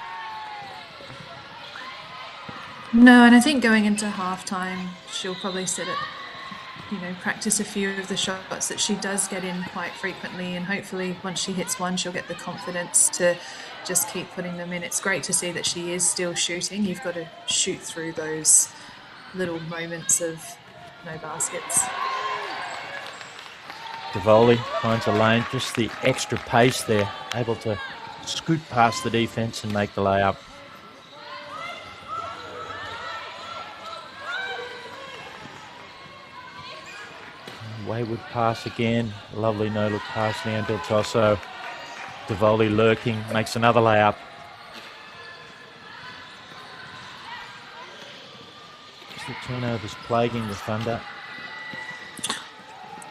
No, and I think going into halftime, she'll probably sit at, practice a few of the shots that she does get in quite frequently, and hopefully once she hits one, she'll get the confidence to just keep putting them in. It's great to see that she is still shooting. You've got to shoot through those little moments of no baskets. DeVoli finds a lane, just the extra pace there, able to scoot past the defence and make the layup. Wayward pass again, lovely no-look pass, Leanne Del Tosso. DeVoli lurking, makes another layup. Just the turnovers plaguing the Thunder.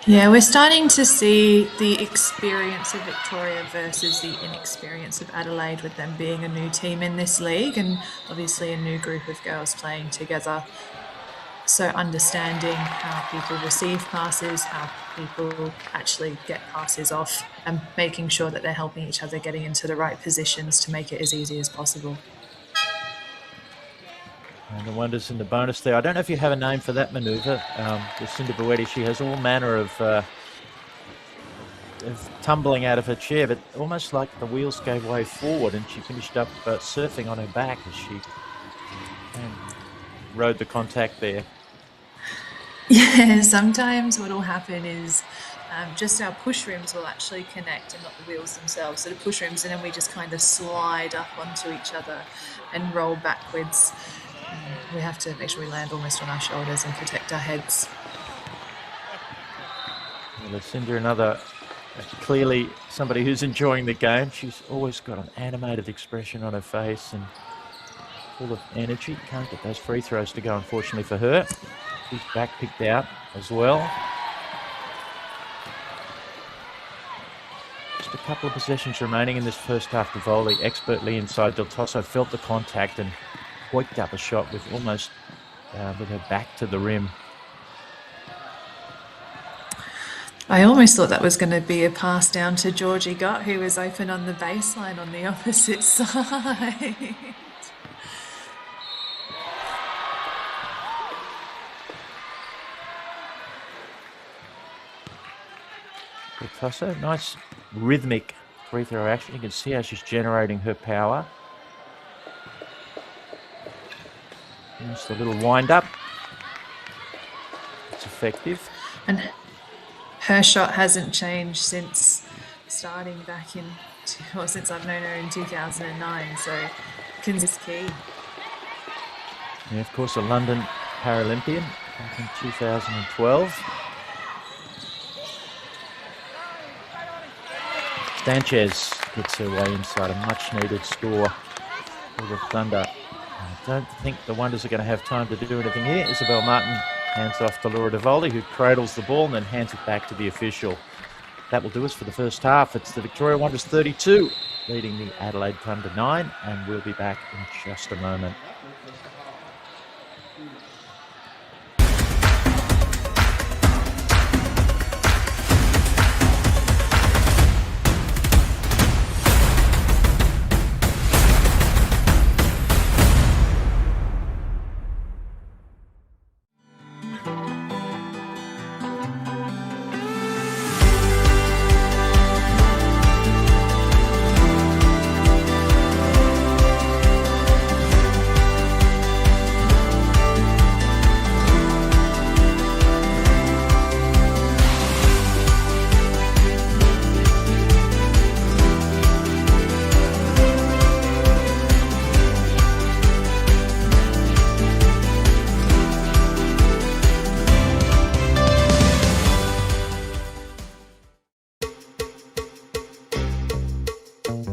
Yeah, we're starting to see the experience of Victoria versus the inexperience of Adelaide, with them being a new team in this league and obviously a new group of girls playing together. So understanding how people receive passes, how people actually get passes off, and making sure that they're helping each other getting into the right positions to make it as easy as possible. And the Wonders in the bonus there. I don't know if you have a name for that manoeuvre. Lucinda Buetti, she has all manner of tumbling out of her chair, but almost like the wheels gave way forward and she finished up surfing on her back as she rode the contact there. Yeah, sometimes what will happen is just our push rims will actually connect and not the wheels themselves. So the push rims, and then we just kind of slide up onto each other and roll backwards. We have to make sure we land almost on our shoulders and protect our heads. Well, Lucinda, clearly somebody who's enjoying the game. She's always got an animated expression on her face and full of energy. Can't get those free throws to go, unfortunately for her. She's back picked out as well. Just a couple of possessions remaining in this first half. The volley expertly inside. Del Tosso felt the contact and hoiked up a shot with almost with her back to the rim. I almost thought that was going to be a pass down to Georgie Gott, who was open on the baseline on the opposite side. Good tosser. Nice rhythmic free throw action. You can see how she's generating her power. Just a little wind up. It's effective. And her shot hasn't changed since starting back in, well, since I've known her in 2009. So is key. Yeah, of course, a London Paralympian back in 2012. Sanchez gets her way inside a much-needed score for the Thunder. I don't think the Wonders are going to have time to do anything here. Isabel Martin hands off to Laura Devoli, who cradles the ball and then hands it back to the official. That will do us for the first half. It's the Victoria Wonders 32, leading the Adelaide Thunder 9, and we'll be back in just a moment.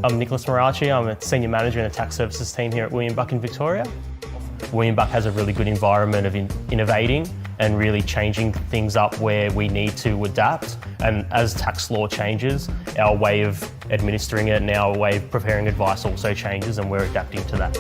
I'm Nicholas Marachi. I'm a Senior Manager in the Tax Services team here at William Buck in Victoria. William Buck has a really good environment of innovating and really changing things up where we need to adapt. And as tax law changes, our way of administering it and our way of preparing advice also changes, and we're adapting to that.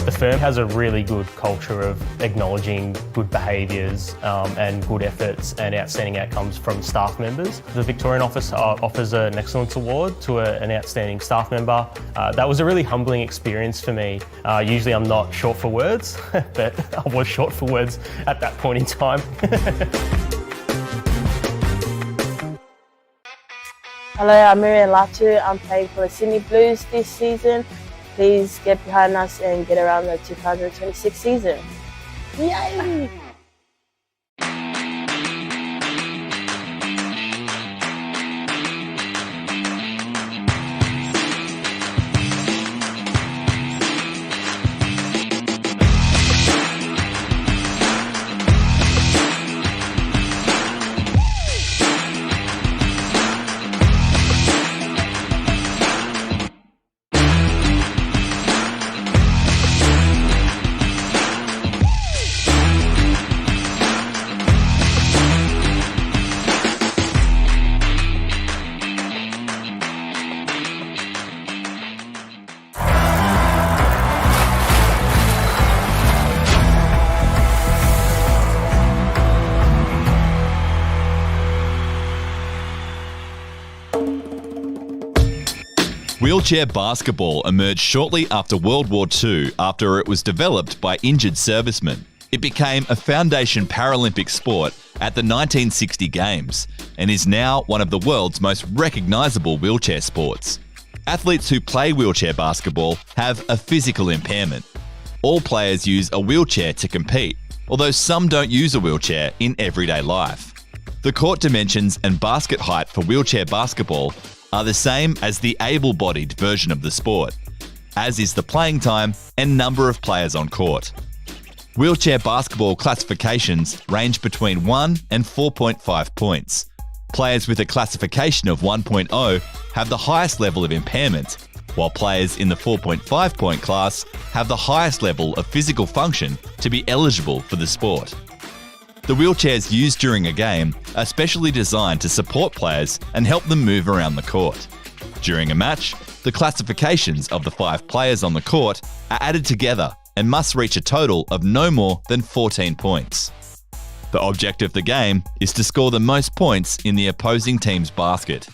The firm has a really good culture of acknowledging good behaviours and good efforts and outstanding outcomes from staff members. The Victorian office offers an Excellence Award to an outstanding staff member. That was a really humbling experience for me. Usually I'm not short for words, but I was short for words at that point in time. Hello, I'm Miriam Latu. I'm playing for the Sydney Blues this season. Please get behind us and get around the 2026 season. Yay! Wheelchair basketball emerged shortly after World War II after it was developed by injured servicemen. It became a foundation Paralympic sport at the 1960 Games and is now one of the world's most recognisable wheelchair sports. Athletes who play wheelchair basketball have a physical impairment. All players use a wheelchair to compete, although some don't use a wheelchair in everyday life. The court dimensions and basket height for wheelchair basketball are the same as the able-bodied version of the sport, as is the playing time and number of players on court. Wheelchair basketball classifications range between 1 and 4.5 points. Players with a classification of 1.0 have the highest level of impairment, while players in the 4.5 point class have the highest level of physical function to be eligible for the sport. The wheelchairs used during a game are specially designed to support players and help them move around the court. During a match, the classifications of the 5 players on the court are added together and must reach a total of no more than 14 points. The object of the game is to score the most points in the opposing team's basket.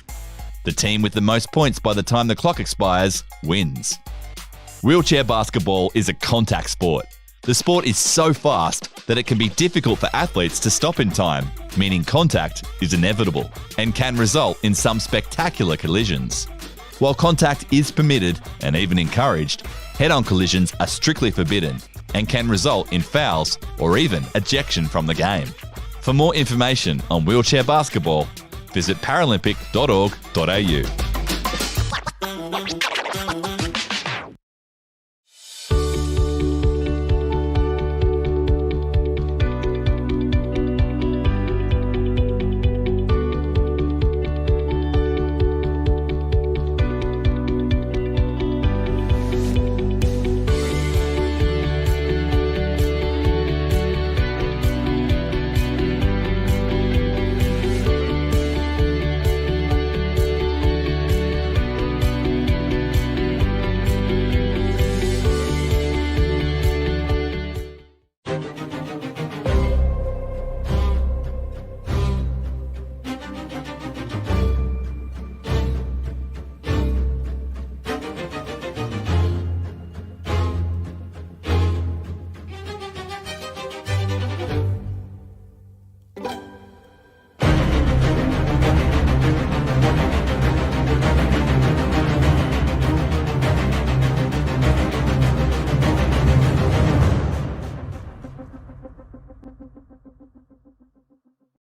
The team with the most points by the time the clock expires wins. Wheelchair basketball is a contact sport. The sport is so fast that it can be difficult for athletes to stop in time, meaning contact is inevitable and can result in some spectacular collisions. While contact is permitted and even encouraged, head-on collisions are strictly forbidden and can result in fouls or even ejection from the game. For more information on wheelchair basketball, visit paralympic.org.au.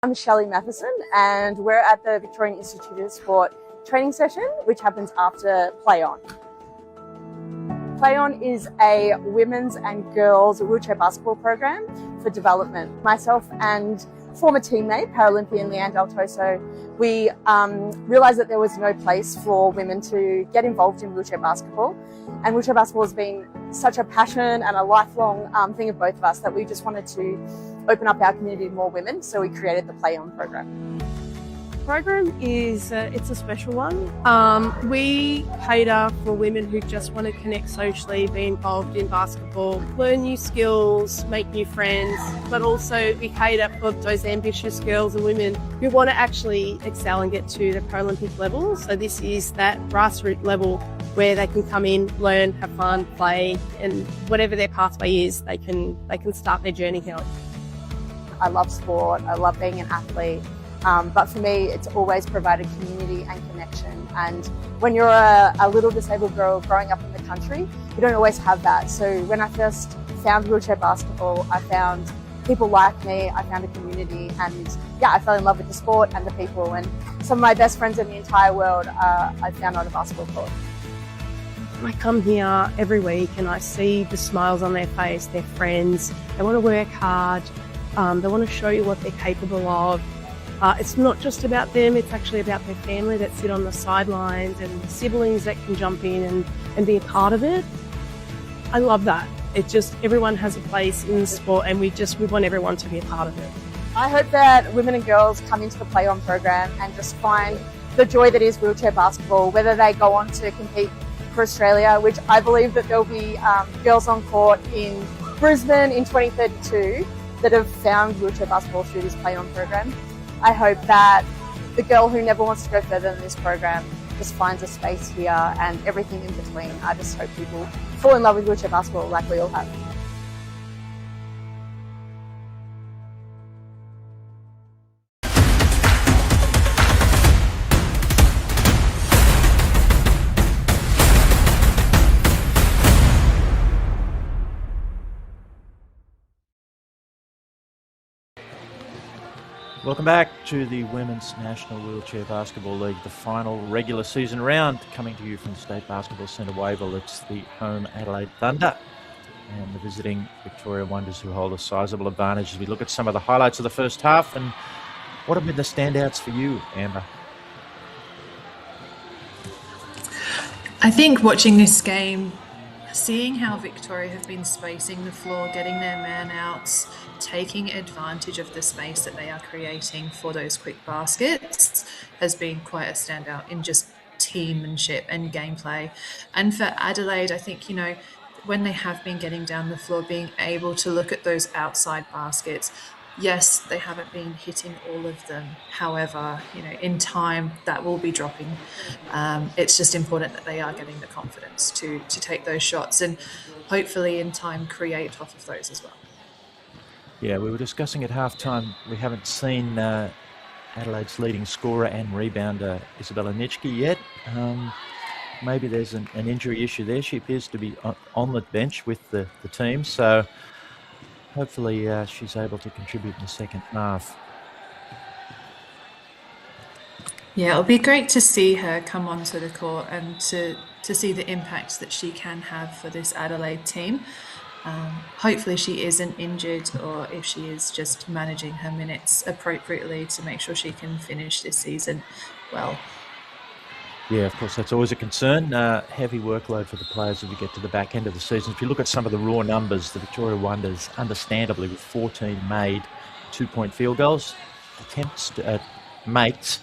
I'm Shelley Matheson and we're at the Victorian Institute of Sport training session, which happens after Play On. Play On is a women's and girls wheelchair basketball program for development. Myself and former teammate, Paralympian Leanne Daltoso, we realised that there was no place for women to get involved in wheelchair basketball. And wheelchair basketball has been such a passion and a lifelong thing of both of us that we just wanted to open up our community to more women, so we created the Play On program. The program is it's a special one. We cater for women who just want to connect socially, be involved in basketball, learn new skills, make new friends, but also we cater for those ambitious girls and women who want to actually excel and get to the Paralympic level. So this is that grassroots level where they can come in, learn, have fun, play, and whatever their pathway is, they can start their journey here. I love sport, I love being an athlete, but for me it's always provided community and connection. And when you're a little disabled girl growing up in the country, you don't always have that. So when I first found wheelchair basketball, I found people like me, I found a community, and yeah, I fell in love with the sport and the people. And some of my best friends in the entire world I found on a basketball court. I come here every week and I see the smiles on their face, their friends, they want to work hard, they want to show you what they're capable of. It's not just about them, it's actually about their family that sit on the sidelines and the siblings that can jump in and be a part of it. I love that. It just, everyone has a place in the sport and we want everyone to be a part of it. I hope that women and girls come into the Play On program and just find the joy that is wheelchair basketball, whether they go on to compete for Australia, which I believe that there'll be girls on court in Brisbane in 2032 that have found wheelchair basketball through this Play On program. I hope that the girl who never wants to go further than this program just finds a space here and everything in between. I just hope people fall in love with wheelchair basketball like we all have. Welcome back to the Women's National Wheelchair Basketball League, the final regular season round, coming to you from the State Basketball Centre Wavell. It's the home Adelaide Thunder and the visiting Victoria Wonders, who hold a sizable advantage as we look at some of the highlights of the first half. And what have been the standouts for you, Amber? I think watching this game, seeing how Victoria have been spacing the floor, getting their man-outs, taking advantage of the space that they are creating for those quick baskets has been quite a standout in just teammanship and gameplay. And for Adelaide, I think, you know, when they have been getting down the floor, being able to look at those outside baskets, Yes, they haven't been hitting all of them. However, in time that will be dropping. It's just important that they are getting the confidence to take those shots and hopefully in time create off of those as well. Yeah, we were discussing at halftime, we haven't seen Adelaide's leading scorer and rebounder, Isabella Nitschke, yet. Maybe there's an injury issue there. She appears to be on the bench with the team, so hopefully she's able to contribute in the second half. Yeah, it'll be great to see her come onto the court and to see the impact that she can have for this Adelaide team. Hopefully she isn't injured, or if she is, just managing her minutes appropriately to make sure she can finish this season well. Yeah, of course, that's always a concern. Heavy workload for the players as we get to the back end of the season. If you look at some of the raw numbers, the Victoria Wonders, understandably, with 14 made 2-point field goals, attempts makes,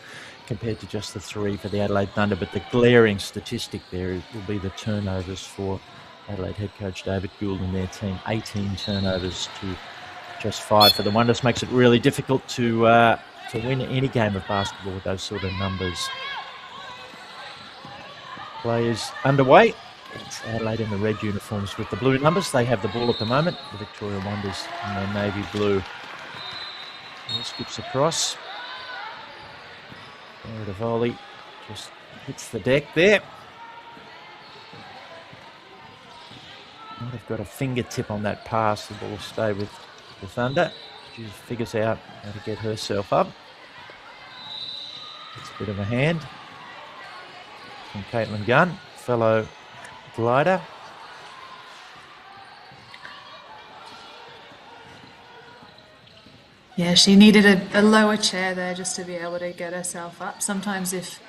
compared to just the 3 for the Adelaide Thunder. But the glaring statistic there will be the turnovers for Adelaide head coach David Gould and their team. 18 turnovers to just 5 for the Wonders. Makes it really difficult to win any game of basketball with those sort of numbers. Play is underway. It's Adelaide in the red uniforms with the blue numbers. They have the ball at the moment. The Victoria Wonders in their navy blue. Skips across. The volley just hits the deck there. Might have got a fingertip on that pass. The ball will stay with the Thunder. She figures out how to get herself up. It's a bit of a hand from Caitlin Gunn, fellow glider. Yeah, she needed a lower chair there just to be able to get herself up. Sometimes if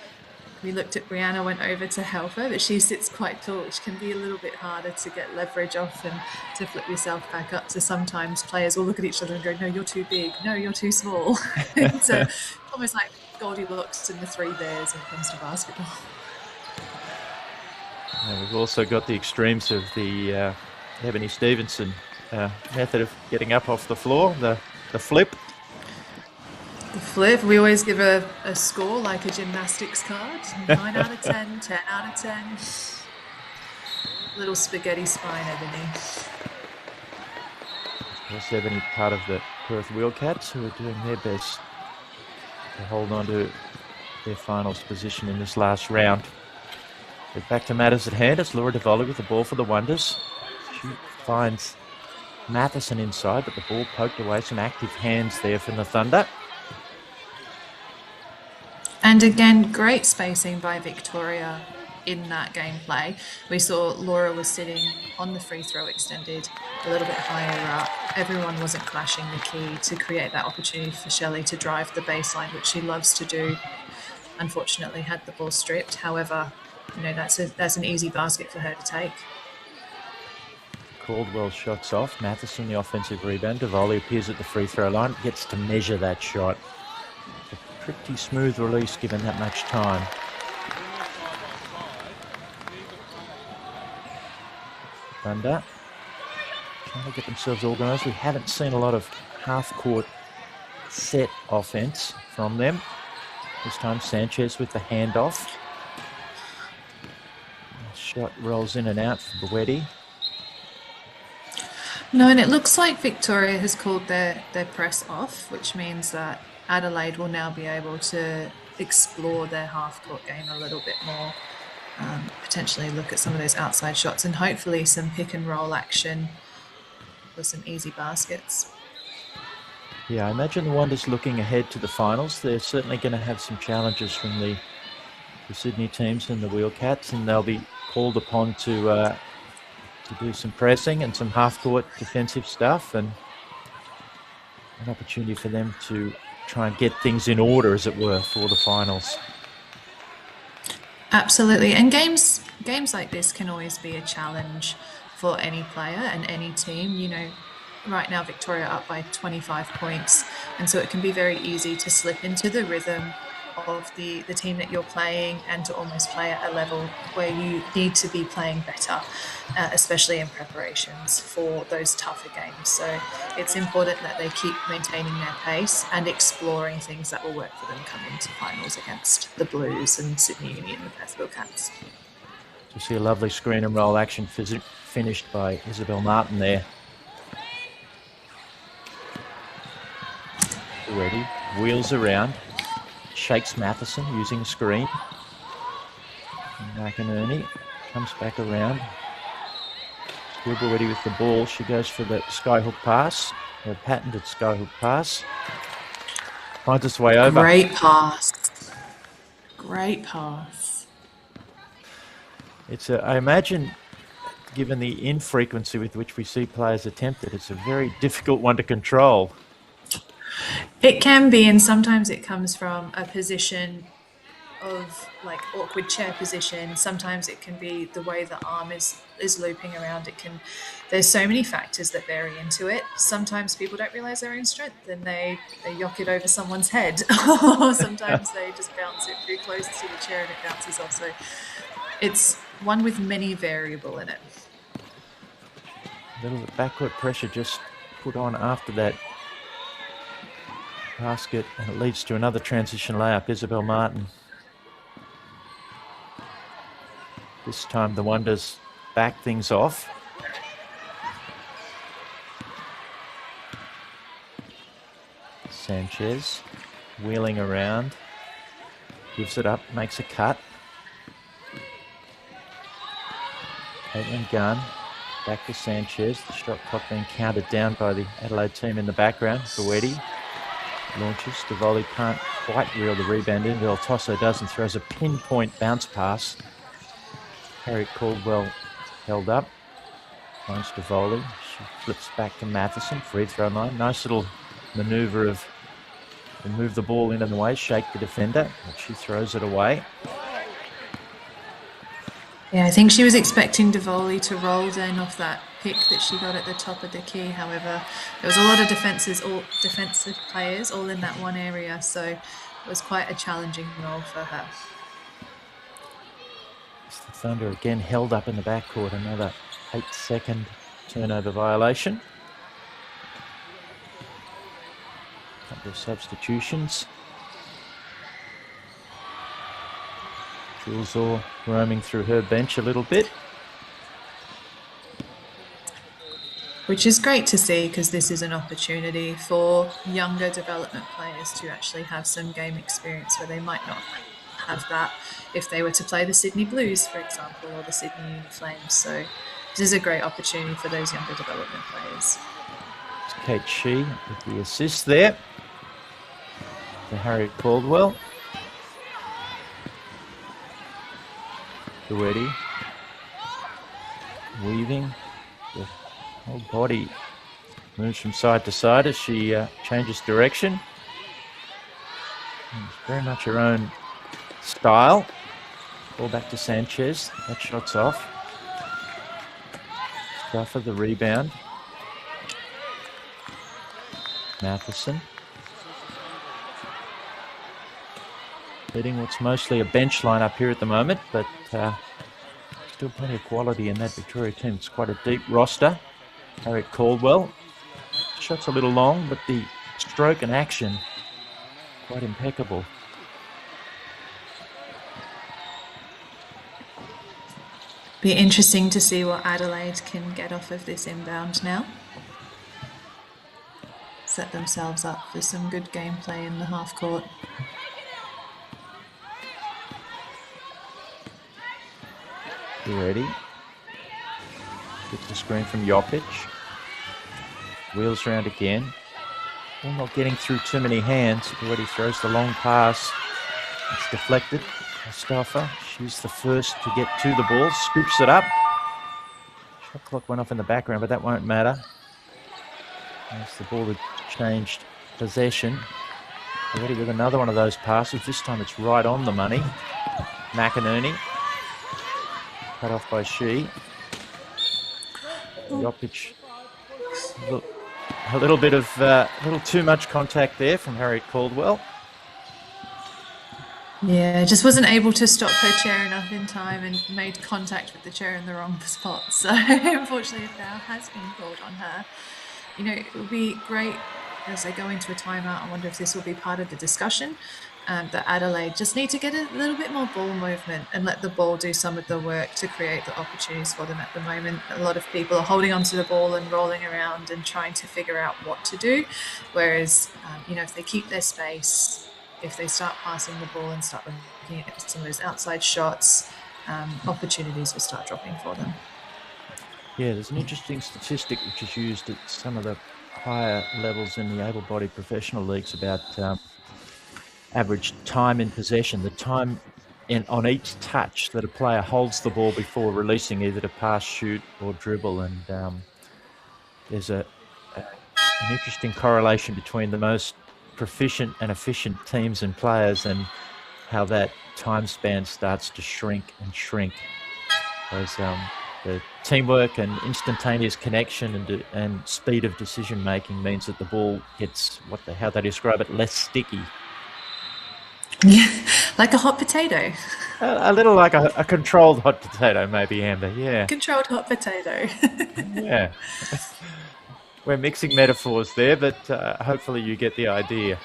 we looked at Brianna, went over to help her, but she sits quite tall, which can be a little bit harder to get leverage off and to flip yourself back up. So sometimes players will look at each other and go, no, you're too big. No, you're too small. So almost like Goldilocks and the 3 bears when it comes to basketball. And we've also got the extremes of the Ebony Stevenson method of getting up off the floor, the flip. The flip, we always give a score like a gymnastics card. 9 out of 10, 10 out of 10. Little spaghetti spine, Ebony. Yes, Ebony, part of the Perth Wheelcats, who are doing their best to hold on to their finals position in this last round. But back to matters at hand. It's Laura DeVolley with the ball for the Wonders. She finds Matheson inside, but the ball poked away. Some active hands there from the Thunder. And again, great spacing by Victoria in that gameplay. We saw Laura was sitting on the free throw extended a little bit higher up. Everyone wasn't clashing the key to create that opportunity for Shelley to drive the baseline, which she loves to do. Unfortunately, had the ball stripped. However, that's an easy basket for her to take. Caldwell shots off. Matheson, the offensive rebound. DeVolley appears at the free throw line. Gets to measure that shot. A pretty smooth release given that much time. Thunder trying to get themselves organised. We haven't seen a lot of half-court set offense from them. This time Sanchez with the handoff. Shot rolls in and out for Bowetti. No, and it looks like Victoria has called their press off, which means that Adelaide will now be able to explore their half-court game a little bit more, potentially look at some of those outside shots and hopefully some pick-and-roll action with some easy baskets. Yeah, I imagine the Wonders looking ahead to the finals. They're certainly going to have some challenges from the Sydney teams and the Wheelcats, and they'll be called upon to do some pressing and some half-court defensive stuff, and an opportunity for them to try and get things in order, as it were, for the finals. Absolutely, and games like this can always be a challenge for any player and any team. Right now Victoria up by 25 points, and so it can be very easy to slip into the rhythm of the team that you're playing and to almost play at a level where you need to be playing better, especially in preparations for those tougher games. So it's important that they keep maintaining their pace and exploring things that will work for them coming to finals against the Blues and Sydney Uni and the Perth Wildcats. You see a lovely screen and roll action finished by Isabel Martin there. Ready, wheels around, shakes Matheson using a screen. McInerney comes back around. Gilberti with the ball. She goes for the skyhook pass, her patented skyhook pass. Finds its way over. Great pass. Great pass. I imagine, given the infrequency with which we see players attempt it, it's a very difficult one to control. It can be, and sometimes it comes from a position of like awkward chair position. Sometimes it can be the way the arm is looping around. There's so many factors that vary into it. Sometimes people don't realize their own strength and they yock it over someone's head. Or sometimes they just bounce it too close to the chair and it bounces off. So it's one with many variable in it. A little bit backward pressure just put on after that basket, and it leads to another transition layup. Isabel Martin. This time the Wonders back things off. Sanchez wheeling around, gives it up, makes a cut. Caitlin Gunn back to Sanchez. The shot clock being counted down by the Adelaide team in the background. Boetti launches. Davoli can't quite reel the rebound in. Del Tosso does and throws a pinpoint bounce pass. Harriet Caldwell held up. Finds Davoli. She flips back to Matheson. Free throw line. Nice little manoeuvre of move the ball in and away, shake the defender, but she throws it away. Yeah, I think she was expecting Davoli to roll down off that pick that she got at the top of the key. However, there was a lot of defensive players all in that one area, so it was quite a challenging role for her. The Thunder again held up in the backcourt, another 8-second turnover violation. A couple of substitutions. Jules Orr roaming through her bench a little bit. Which is great to see, because this is an opportunity for younger development players to actually have some game experience where they might not have that if they were to play the Sydney Blues, for example, or the Sydney Uni Flames. So this is a great opportunity for those younger development players. It's Kate Shee with the assist there to Harriet Caldwell. Boetti weaving. The whole body moves from side to side as she changes direction. It's very much her own style. Ball back to Sanchez. That shot's off. Struffer the rebound. Matheson. Leading what's mostly a bench line up here at the moment, but still plenty of quality in that Victoria team. It's quite a deep roster. Harriet Caldwell. Shot's a little long, but the stroke and action quite impeccable. Be interesting to see what Adelaide can get off of this inbound now. Set themselves up for some good gameplay in the half court. Ready. Gets the screen from Jokic. Wheels around again. Well, not getting through too many hands. Already throws the long pass. It's deflected. Mustafa, she's the first to get to the ball. Scoops it up. Shot clock went off in the background, but that won't matter. As the ball had changed possession. Already with another one of those passes. This time it's right on the money. McInerney. Cut off by Shee. Jokic. A little too much contact there from Harriet Caldwell. Yeah, just wasn't able to stop her chair enough in time and made contact with the chair in the wrong spot. So unfortunately, a foul has been called on her. You know, it would be great as they go into a timeout. I wonder if this will be part of the discussion. That Adelaide just need to get a little bit more ball movement and let the ball do some of the work to create the opportunities for them at the moment. A lot of people are holding onto the ball and rolling around and trying to figure out what to do. Whereas, you know, if they keep their space, if they start passing the ball and start looking at some of those outside shots, opportunities will start dropping for them. Yeah, there's an interesting statistic which is used at some of the higher levels in the able-bodied professional leagues about average time in possession, the time on each touch that a player holds the ball before releasing, either to pass, shoot, or dribble. And there's an interesting correlation between the most proficient and efficient teams and players and how that time span starts to shrink and shrink. As the teamwork and instantaneous connection and speed of decision making means that the ball gets how they describe it, less sticky. Yeah, like a hot potato. A little like a controlled hot potato, maybe, Amber. Yeah. Controlled hot potato. Yeah. We're mixing metaphors there, but hopefully you get the idea.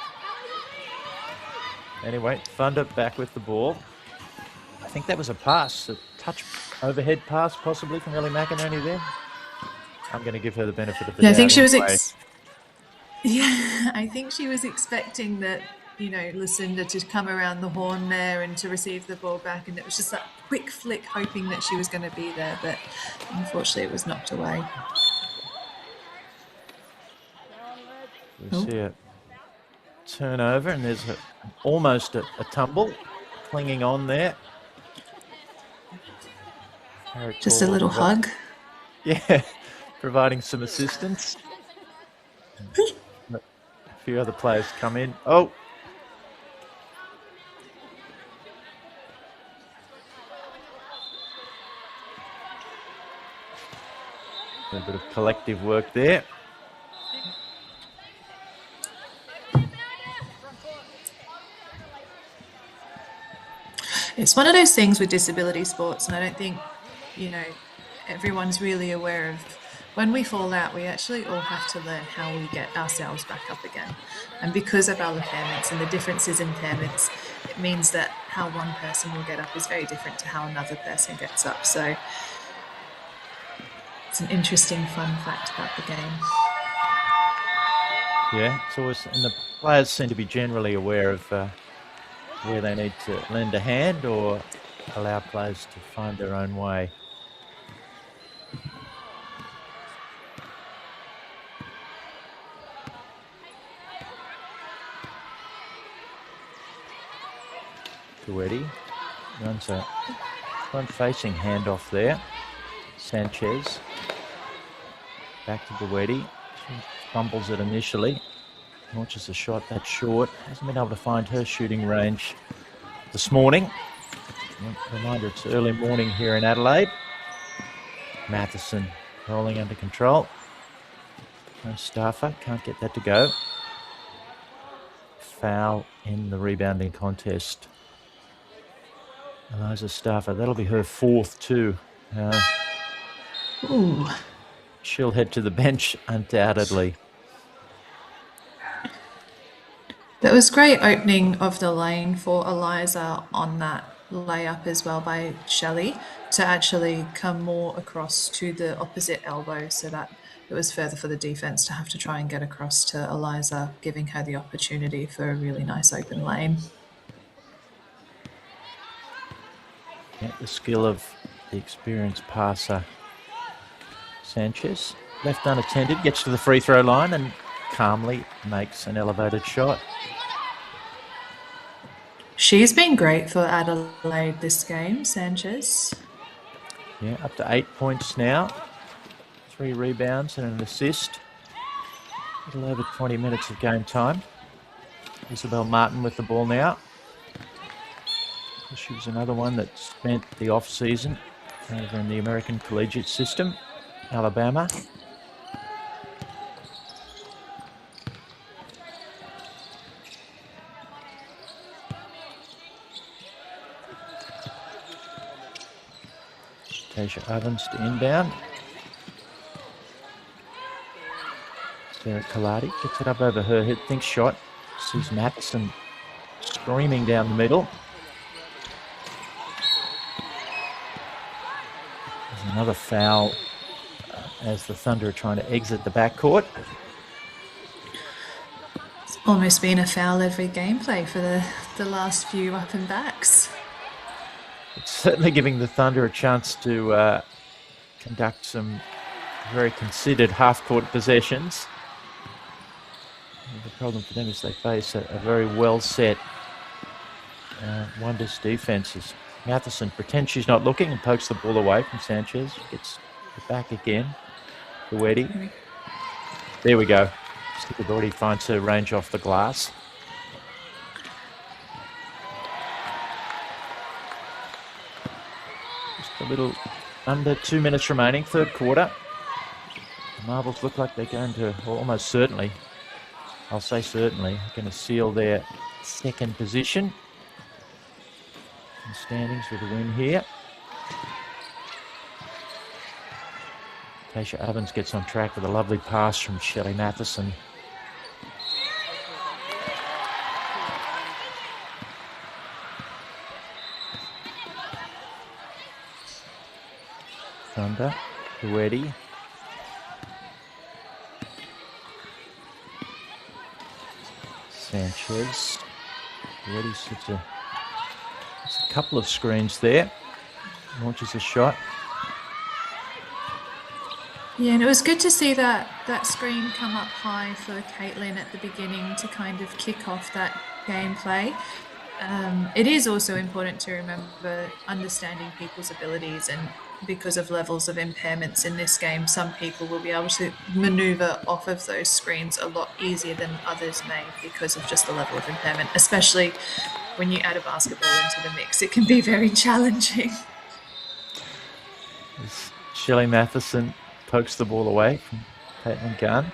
Anyway, Thunder back with the ball. I think that was a pass, a touch overhead pass possibly from Ellie McInerney there. I'm going to give her the benefit of the doubt. I think she was anyway. I think she was expecting that, you know, Lucinda to come around the horn there and to receive the ball back, and it was just that quick flick hoping that she was going to be there, but unfortunately it was knocked away. We see a turnover, and there's almost a tumble clinging on there. Just a little hug. Yeah, providing some assistance. A few other players come in. Oh. A bit of collective work there. It's one of those things with disability sports, and I don't think, you know, everyone's really aware of when we fall out, we actually all have to learn how we get ourselves back up again. And because of our impairments and the differences in impairments, it means that how one person will get up is very different to how another person gets up. So it's an interesting, fun fact about the game. Yeah, it's always, and the players seem to be generally aware of where they need to lend a hand or allow players to find their own way. Duetti runs a front-facing handoff there. Sanchez back to Duetti. She fumbles it initially. Launches a shot that's short. Hasn't been able to find her shooting range this morning. Reminder, it's early morning here in Adelaide. Matheson rolling under control. No Stauffer, can't get that to go. Foul in the rebounding contest. Eliza Stauffer, that'll be her fourth too. Ooh. She'll head to the bench undoubtedly. That was great opening of the lane for Eliza on that layup as well by Shelley to actually come more across to the opposite elbow, so that it was further for the defense to have to try and get across to Eliza, giving her the opportunity for a really nice open lane. Yeah, the skill of the experienced passer. Sanchez, left unattended, gets to the free throw line and calmly makes an elevated shot. She's been great for Adelaide this game, Sanchez. Yeah, up to 8 points now. 3 rebounds and an assist. A little over 20 minutes of game time. Isabel Martin with the ball now. She was another one that spent the off-season over in the American collegiate system, Alabama. Tasha Ovens to inbound. Sarah Kaladi gets it up over her head, thinks shot. Sees Matheson screaming down the middle. There's another foul as the Thunder are trying to exit the backcourt. It's almost been a foul every gameplay for the last few up and backs. It's certainly giving the Thunder a chance to conduct some very considered half-court possessions. And the problem for them is they face a very well-set Wonders defense. As Matheson pretends she's not looking and pokes the ball away from Sanchez. Gets it back again to Eddie. There we go. Stickabody finds her range off the glass. Just a little under 2 minutes remaining, third quarter. The Marbles look like they're going to, or almost certainly, I'll say certainly, going to seal their second position in standings with a win here. Tasha Ovens gets on track with a lovely pass from Shelley Matheson. Thunder to Eddie. Sanchez. Eddie sits a couple of screens there. Launches a shot. Yeah, and it was good to see that screen come up high for Caitlin at the beginning to kind of kick off that gameplay. It is also important to remember understanding people's abilities, and because of levels of impairments in this game, some people will be able to maneuver off of those screens a lot easier than others may because of just the level of impairment, especially when you add a basketball into the mix. It can be very challenging. Shelley Matheson pokes the ball away from Caitlin Gunn.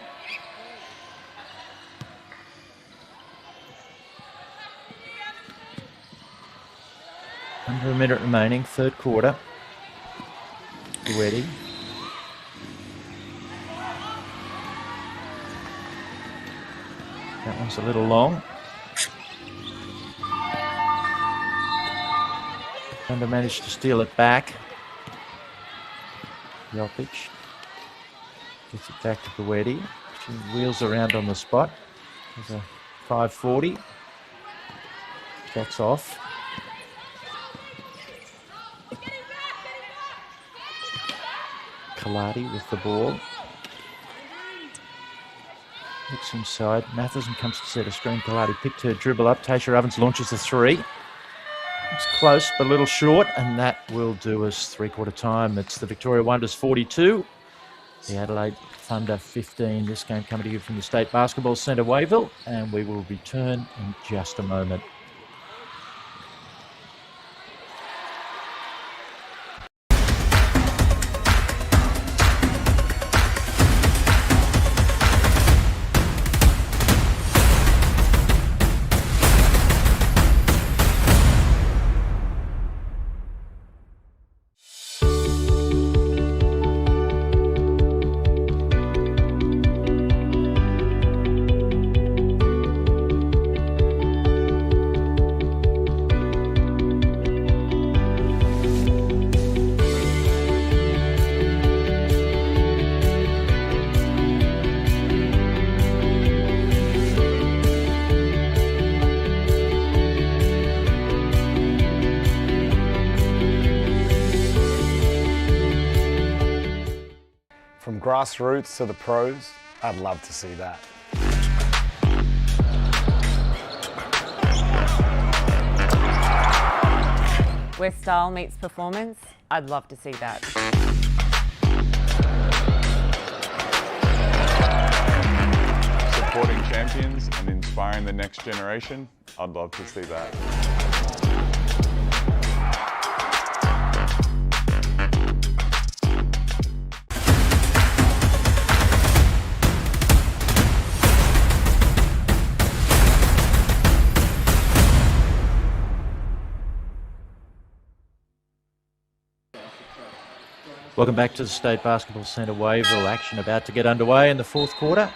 Under a minute remaining, third quarter. Eddie. That one's a little long. Thunder managed to steal it back. Jokic gets it back to Guetti. She wheels around on the spot. There's a 5:40. That's off. Kaladi with the ball. Looks inside. Matheson comes to set a screen. Kaladi picked her dribble up. Tasha Ovens launches a three. It's close, but a little short, and that will do us three-quarter time. It's the Victoria Wonders 42, the Adelaide Thunder 15. This game coming to you from the State Basketball Centre, Wayville, and we will return in just a moment. From grassroots to the pros, I'd love to see that. Where style meets performance, I'd love to see that. Supporting champions and inspiring the next generation, I'd love to see that. Welcome back to the State Basketball Centre Wavell. Action about to get underway in the fourth quarter.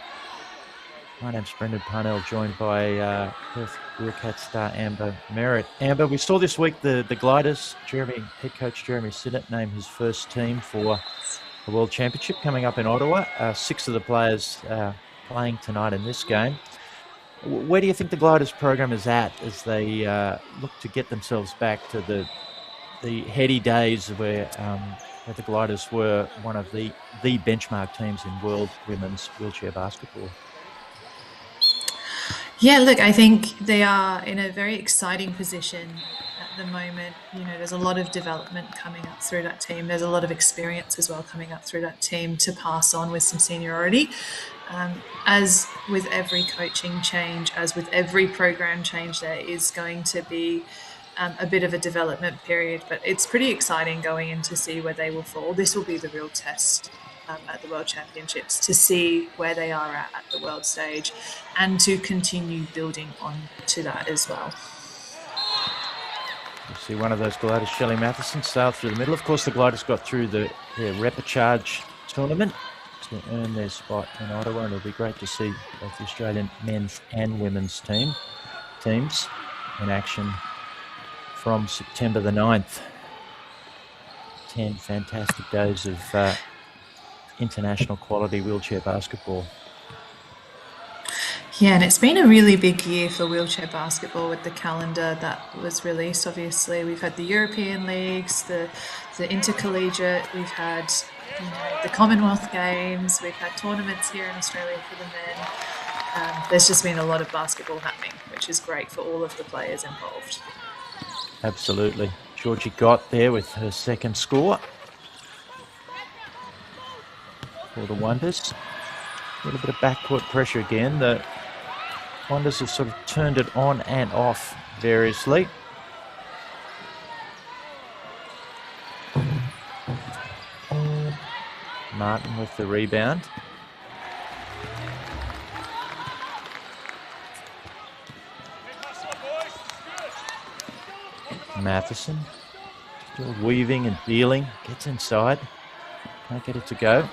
My name's Brendan Parnell, joined by Perth Bearcat star Amber Merritt. Amber, we saw this week the Gliders, head coach Jeremy Sinnott named his first team for the World Championship coming up in Ottawa. 6 of the players playing tonight in this game. Where do you think the Gliders program is at as they look to get themselves back to the heady days where the Gliders were one of the benchmark teams in world women's wheelchair basketball? Yeah, look, I think they are in a very exciting position at the moment. You know, there's a lot of development coming up through that team. There's a lot of experience as well coming up through that team to pass on with some seniority. As with every coaching change, as with every program change, there is going to be a bit of a development period, but it's pretty exciting going in to see where they will fall. This will be the real test at the World Championships, to see where they are at the world stage and to continue building on to that as well. You see one of those Gliders, Shelley Matheson, sailed through the middle. Of course, the Gliders got through their repechage tournament to earn their spot in Ottawa, and it'll be great to see both the Australian men's and women's teams in action from September the 9th. 10 fantastic days of international quality wheelchair basketball. Yeah, and it's been a really big year for wheelchair basketball with the calendar that was released. Obviously, we've had the European leagues, the intercollegiate, we've had the Commonwealth Games, we've had tournaments here in Australia for the men. There's just been a lot of basketball happening, which is great for all of the players involved. Absolutely. Georgie got there with her second score for the Wonders. A little bit of backcourt pressure again. The Wonders have sort of turned it on and off variously. Martin with the rebound. Matheson still weaving and dealing, gets inside, can't get it to go.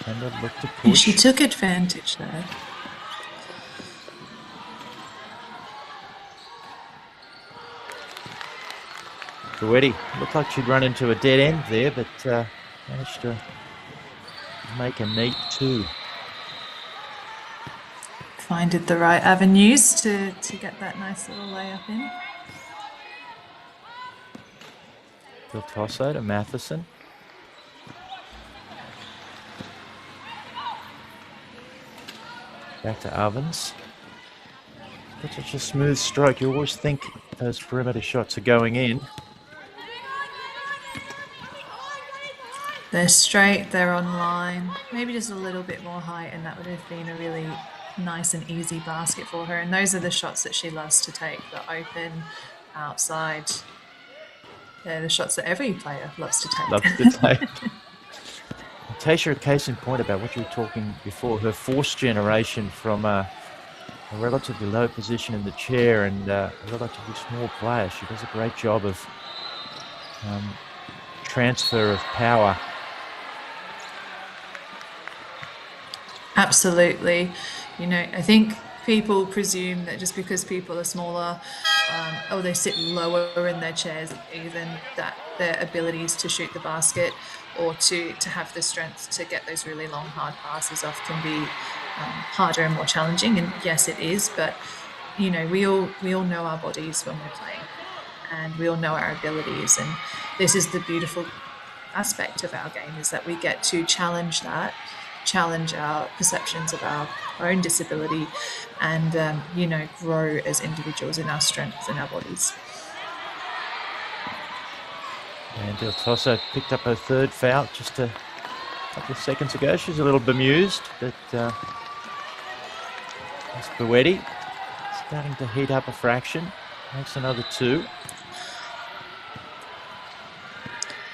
And they look to push. She took advantage there. Coetti looked like she'd run into a dead end there, but managed to make a neat 2. Finded the right avenues to get that nice little layup in. Del Tosso to Matheson. Back to Ovens. Got such a smooth stroke. You always think those perimeter shots are going in. They're straight, they're on line. Maybe just a little bit more height and that would have been a really nice and easy basket for her. And those are the shots that she loves to take. The open, outside. They're the shots that every player loves to take. Loves to take. Tasha, a case in point about what you were talking before, her force generation from a relatively low position in the chair and a relatively small player. She does a great job of transfer of power. Absolutely. You know, I think people presume that just because people are smaller or they sit lower in their chairs, even that their abilities to shoot the basket or to have the strength to get those really long, hard passes off can be harder and more challenging. And yes, it is. But, you know, we all know our bodies when we're playing and we all know our abilities. And this is the beautiful aspect of our game, is that we get to challenge our perceptions of our own disability and, you know, grow as individuals in our strengths and our bodies. And Del Tosso picked up her third foul just a couple of seconds ago. She's a little bemused, but Coetti starting to heat up a fraction. Makes another 2.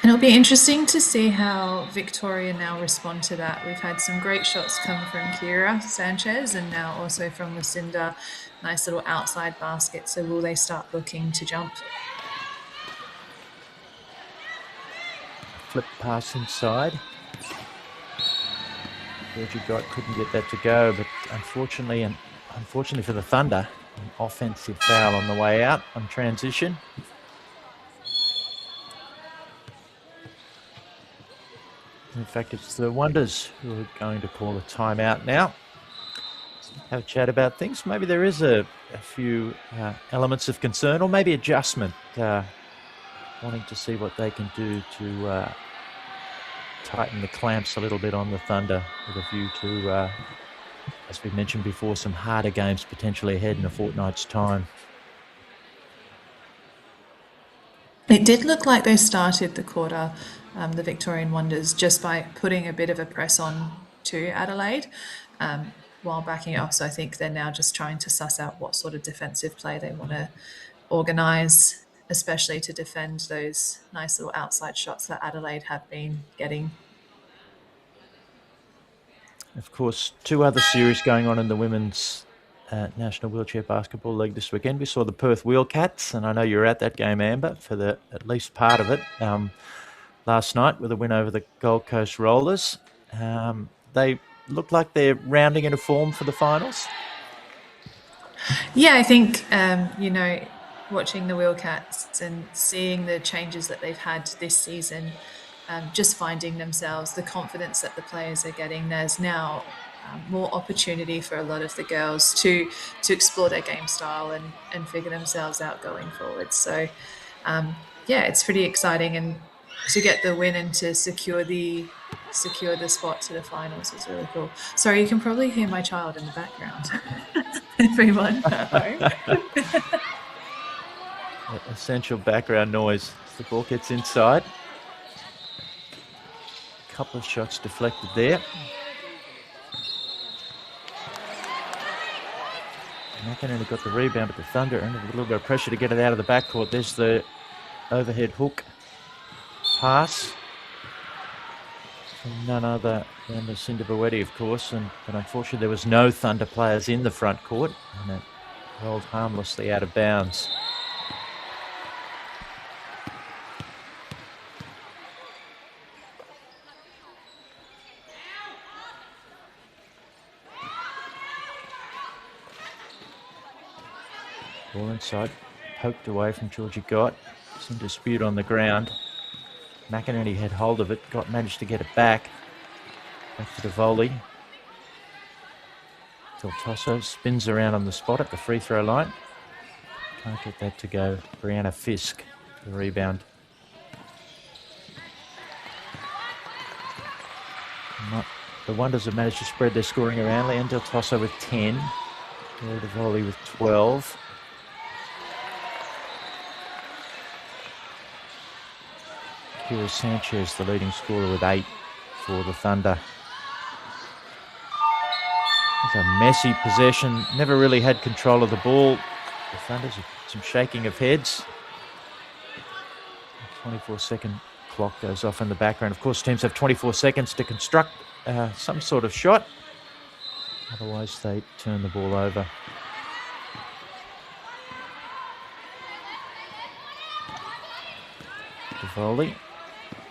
And it'll be interesting to see how Victoria now respond to that. We've had some great shots come from Kira Sanchez and now also from Lucinda. Nice little outside basket. So will they start looking to jump? flip pass inside. Georgie Gott couldn't get that to go, but unfortunately for the Thunder, an offensive foul on the way out on transition. In fact, it's the Wonders who are going to call a timeout now. Have a chat about things. Maybe there is a few elements of concern, or maybe adjustment, wanting to see what they can do to tighten the clamps a little bit on the Thunder with a view to, as we mentioned before, some harder games potentially ahead in a fortnight's time. It did look like they started the quarter, the Victorian Wonders, just by putting a bit of a press on to Adelaide while backing it off. So I think they're now just trying to suss out what sort of defensive play they want to organise, especially to defend those nice little outside shots that Adelaide have been getting. Of course, two other series going on in the Women's National Wheelchair Basketball League this weekend. We saw the Perth Wheelcats, and I know you were at that game, Amber, for at least part of it last night with a win over the Gold Coast Rollers. They look like they're rounding into form for the finals. Yeah, I think, watching the Wheelcats and seeing the changes that they've had this season, just finding themselves, the confidence that the players are getting, there's now more opportunity for a lot of the girls to explore their game style and figure themselves out going forward. So, it's pretty exciting, and to get the win and to secure the spot to the finals was really cool. Sorry, you can probably hear my child in the background. Everyone at home. Essential background noise as the ball gets inside. A couple of shots deflected there. McInerney got the rebound, but the Thunder under a little bit of pressure to get it out of the backcourt. There's the overhead hook pass from none other than Lucinda Boetti, of course, but unfortunately there was no Thunder players in the front court, and it rolled harmlessly out of bounds. Ball inside, poked away from Georgie Gott. It's in dispute on the ground. McInerney had hold of it. Gott managed to get it back. Back to the volley. Del Tosso spins around on the spot at the free throw line. Can't get that to go. Brianna Fisk, the rebound. The Wonders have managed to spread their scoring around. Leanne Del Tosso with 10. Laura DeVoley with 12. Kira Sanchez, the leading scorer, with 8 for the Thunder. It's a messy possession. Never really had control of the ball. The Thunder's some shaking of heads. 24-second clock goes off in the background. Of course, teams have 24 seconds to construct some sort of shot. Otherwise, they turn the ball over. DeVoley,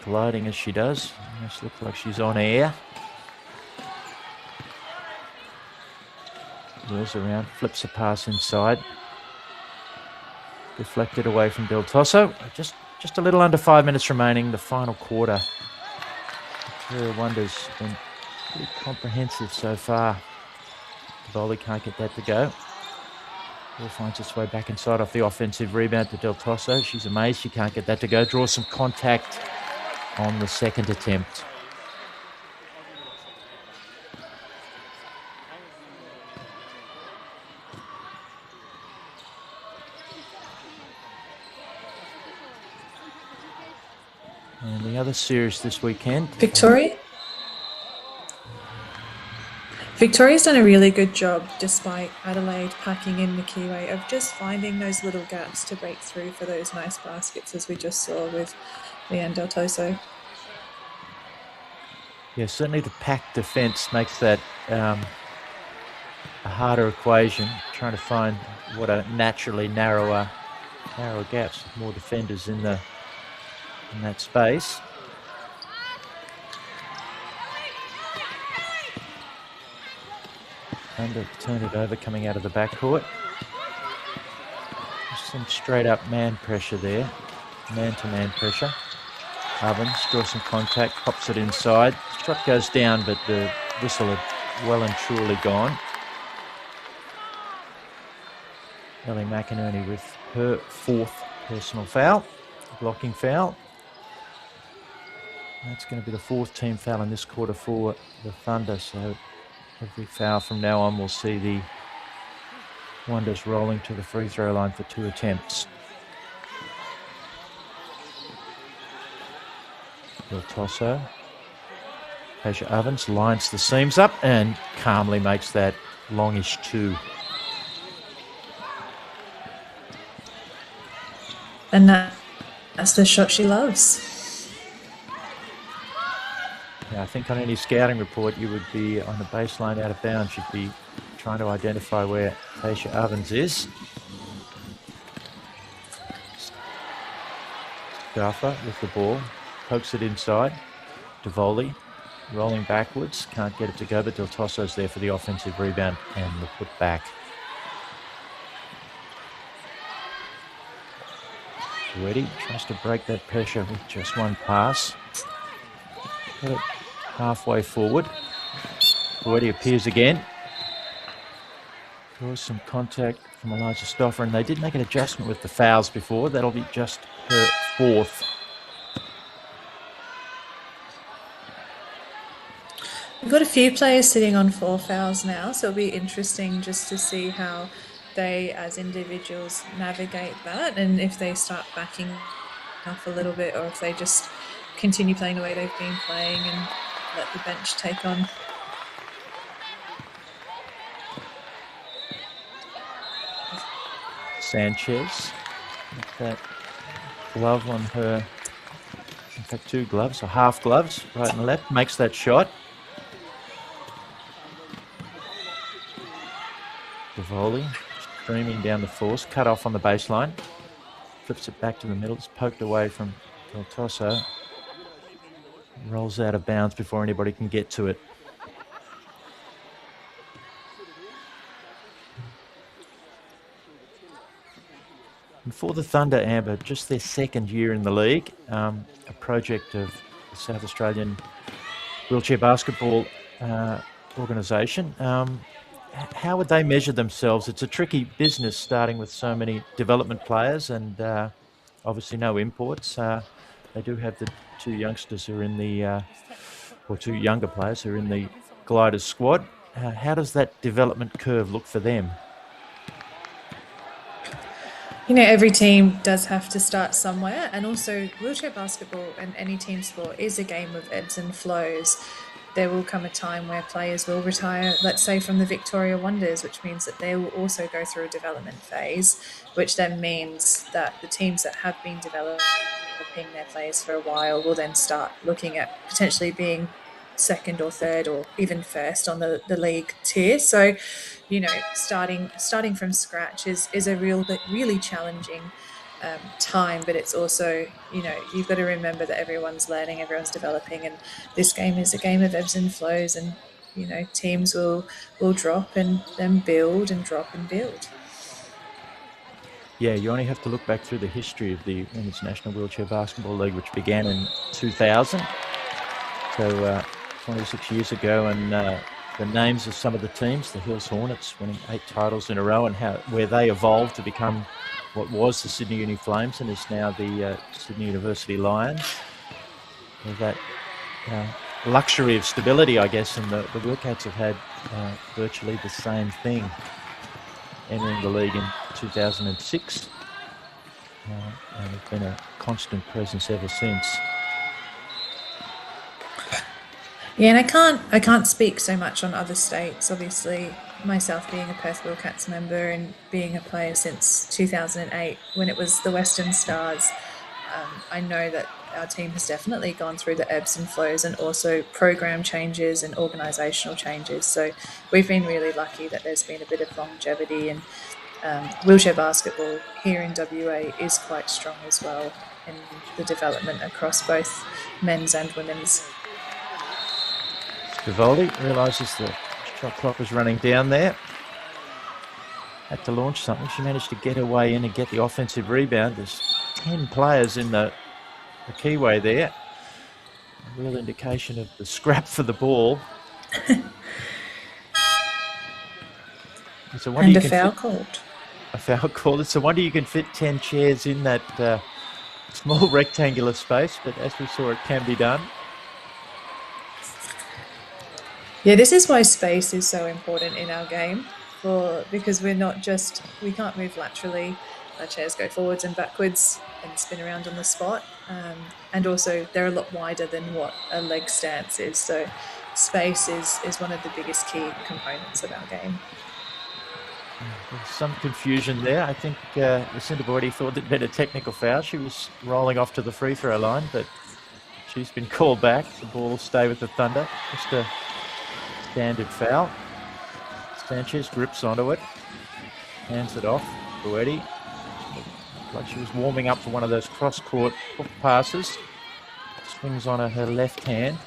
gliding as she does. Almost looks like she's on air. Whirls around, flips a pass inside. Deflected away from Del Tosso. Just a little under 5 minutes remaining, the final quarter. Victoria Wonders been pretty comprehensive so far. DeVoley can't get that to go. Ball finds its way back inside off the offensive rebound to Del Tosso. She's amazed she can't get that to go. Draws some contact on the second attempt. And the other series this weekend. Victoria's done a really good job, despite Adelaide packing in the keyway, of just finding those little gaps to break through for those nice baskets, as we just saw with Leanne Del Tosso. Yeah, certainly the packed defence makes that a harder equation, trying to find what are naturally narrower gaps, more defenders in that space. Thunder turn it over coming out of the backcourt. Some straight up man pressure there. Man-to-man pressure. Ovens draws some contact, pops it inside. Shot goes down, but the whistle had well and truly gone. Ellie McInerney with her 4th personal foul, blocking foul. That's going to be the 4th team foul in this quarter for the Thunder, so every foul from now on will see the Wonders rolling to the free throw line for 2 attempts. Del Tosso. Tasha Ovens lines the seams up and calmly makes that longish 2. And that's the shot she loves. Yeah, I think on any scouting report you would be on the baseline out of bounds. You'd be trying to identify where Tasha Ovens is. Garfa with the ball, pokes it inside. Devoli rolling backwards, can't get it to go, but Del Tosso's there for the offensive rebound and the put back. Ready, tries to break that pressure with just one pass. Got it halfway forward. Ready appears again. Draws some contact from Elijah Stoffer, and they did make an adjustment with the fouls before. That'll be just her 4th. We've got a few players sitting on 4 fouls now, so it'll be interesting just to see how they as individuals navigate that, and if they start backing off a little bit or if they just continue playing the way they've been playing and let the bench take on. Sanchez with that glove on her, in fact 2 gloves or half gloves, right and left, makes that shot. Devoli streaming down the force, cut off on the baseline, flips it back to the middle, it's poked away from Del Tosso, rolls out of bounds before anybody can get to it. And for the Thunder, Amber, just their 2nd year in the league, a project of the South Australian Wheelchair Basketball organisation. How would they measure themselves? It's a tricky business starting with so many development players and obviously no imports. They do have the 2 youngsters who are in the, or 2 younger players who are in the Gliders squad. How does that development curve look for them? You know, every team does have to start somewhere, and also wheelchair basketball and any team sport is a game of ebbs and flows. There will come a time where players will retire, let's say from the Victoria Wonders, which means that they will also go through a development phase, which then means that the teams that have been developing their players for a while will then start looking at potentially being 2nd or 3rd or even 1st on the league tier. So, you know, starting from scratch is a really challenging time, but it's also, you know, you've got to remember that everyone's learning, everyone's developing, and this game is a game of ebbs and flows, and, you know, teams will drop and then build and drop and build. Yeah, you only have to look back through the history of the Women's National Wheelchair Basketball League, which began in 2000, so 26 years ago, and the names of some of the teams, the Hills Hornets winning 8 titles in a row, and where they evolved to become what was the Sydney Uni Flames and is now the Sydney University Lions. With that luxury of stability, I guess, and the Wildcats have had virtually the same thing, entering the league in 2006, and it's been a constant presence ever since. Yeah, and I can't speak so much on other states. Obviously, myself being a Perth Wildcats member and being a player since 2008, when it was the Western Stars, I know that our team has definitely gone through the ebbs and flows, and also program changes and organisational changes. So we've been really lucky that there's been a bit of longevity, and wheelchair basketball here in WA is quite strong as well in the development across both men's and women's. Vivaldi realises that Shot clock was running down there. Had to launch something. She managed to get her way in and get the offensive rebound. There's 10 players in the keyway there. A real indication of the scrap for the ball. And a foul called. A foul called. It's a wonder you can fit 10 chairs in that small rectangular space, but as we saw, it can be done. Yeah, this is why space is so important in our game, because we can't move laterally. Our chairs go forwards and backwards and spin around on the spot. And also they're a lot wider than what a leg stance is. So space is one of the biggest key components of our game. There's some confusion there. I think Lucinda Boydie thought it'd been a technical foul. She was rolling off to the free throw line, but she's been called back. The ball will stay with the Thunder. Just a standard foul. Sanchez grips onto it, hands it off. Boydie, like she was warming up for one of those cross-court hook passes. Swings on her left hand.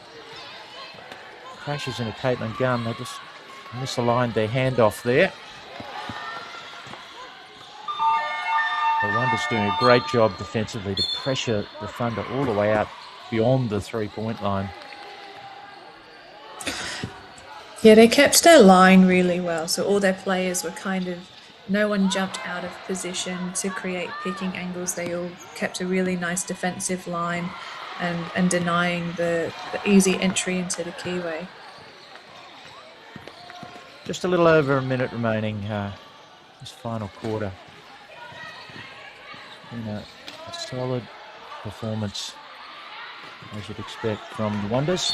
Crashes into Caitlin Gunn. They just misaligned their handoff there. The Wonders doing a great job defensively to pressure the Thunder all the way out beyond the three-point line. Yeah, they kept their line really well. So all their players were no one jumped out of position to create picking angles. They all kept a really nice defensive line and denying the easy entry into the keyway. Just a little over a minute remaining this final quarter. A solid performance, as you'd expect from the Wonders.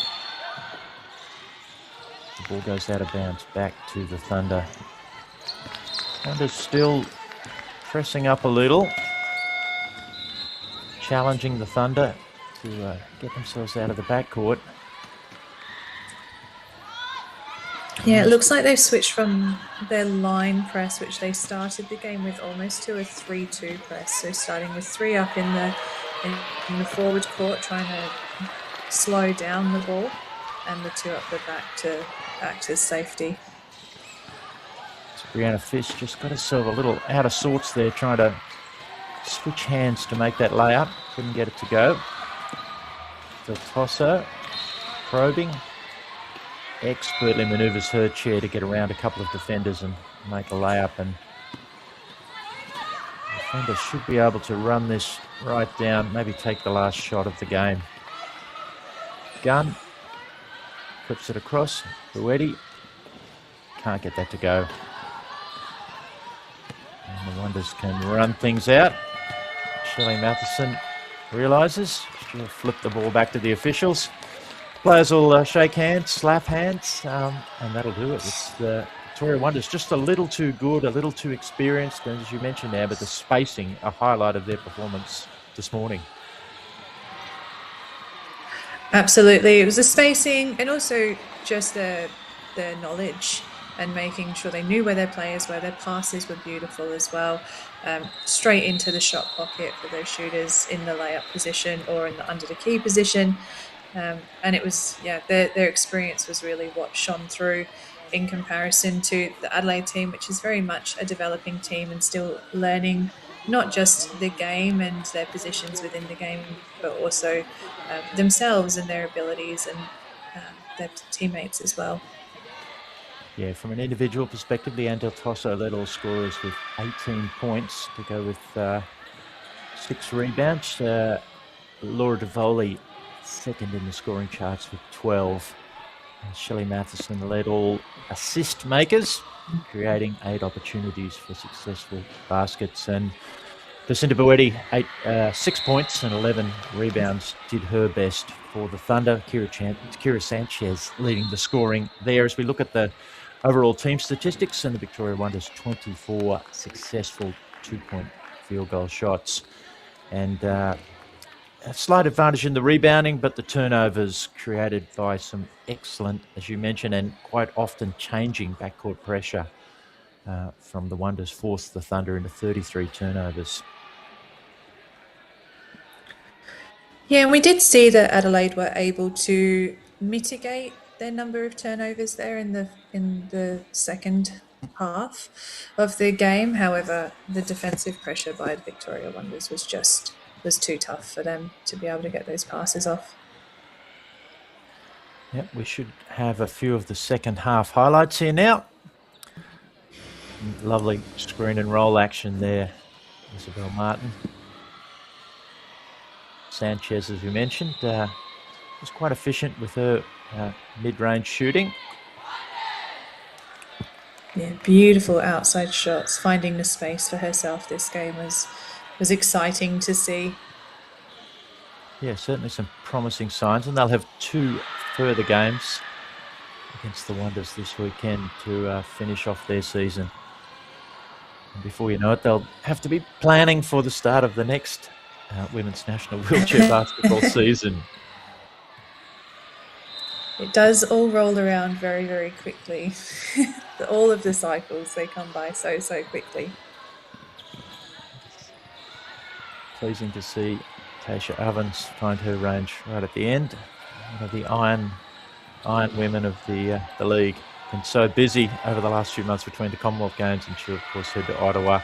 The ball goes out of bounds back to the Thunder. Wonders still pressing up a little, challenging the Thunder to get themselves out of the backcourt. Yeah, it looks like they've switched from their line press, which they started the game with, almost to a 3-2 press. So starting with 3 up in the forward court, trying to slow down the ball, and the 2 up the back to act as safety. Brianna Fish just got herself a little out of sorts there, trying to switch hands to make that layup. Couldn't get it to go. Del Tosso probing. Expertly manoeuvres her chair to get around a couple of defenders and make a layup, and the defender should be able to run this right down, maybe take the last shot of the game. Gunn clips it across. Boydie can't get that to go. And the Wonders can run things out. Shelley Matheson realises she'll flip the ball back to the officials. Players will shake hands, slap hands, and that'll do it. It's the Victoria Wonders just a little too good, a little too experienced, and as you mentioned now, but the spacing, a highlight of their performance this morning. Absolutely. It was the spacing and also just the knowledge and making sure they knew where their players were. Their passes were beautiful as well. Straight into the shot pocket for those shooters in the layup position or in the under the key position. And it was, their experience was really what shone through in comparison to the Adelaide team, which is very much a developing team and still learning not just the game and their positions within the game, but also themselves and their abilities and their teammates as well. Yeah, from an individual perspective, Leanne Del Tosso led all scorers with 18 points to go with 6 rebounds. Laura DeVoli second in the scoring charts with 12. Shelley Matheson led all assist makers, creating 8 opportunities for successful baskets. And Lucinda Boydie, 6 points and 11 rebounds, did her best for the Thunder. Kira Sanchez leading the scoring there. As we look at the overall team statistics, and the Victoria Wonders 24 successful 2-point field goal shots. And a slight advantage in the rebounding, but the turnovers created by some excellent, as you mentioned, and quite often changing backcourt pressure from the Wonders forced the Thunder into 33 turnovers. Yeah, and we did see that Adelaide were able to mitigate their number of turnovers there in the second half of the game. However, the defensive pressure by the Victoria Wonders was too tough for them to be able to get those passes off. Yep, we should have a few of the second half highlights here now. Lovely screen and roll action there, Isabel Martin. Sanchez, as we mentioned, was quite efficient with her mid-range shooting. Yeah, beautiful outside shots. Finding the space for herself this game was exciting to see. Yeah, certainly some promising signs, and they'll have 2 further games against the Wonders this weekend to finish off their season. And before you know it, they'll have to be planning for the start of the next women's national wheelchair basketball season. It does all roll around very, very quickly. All of the cycles, they come by so quickly. Pleasing to see Tasha Ovens find her range right at the end. One of the iron women of the league. Been so busy over the last few months between the Commonwealth Games, and she'll of course head to Ottawa.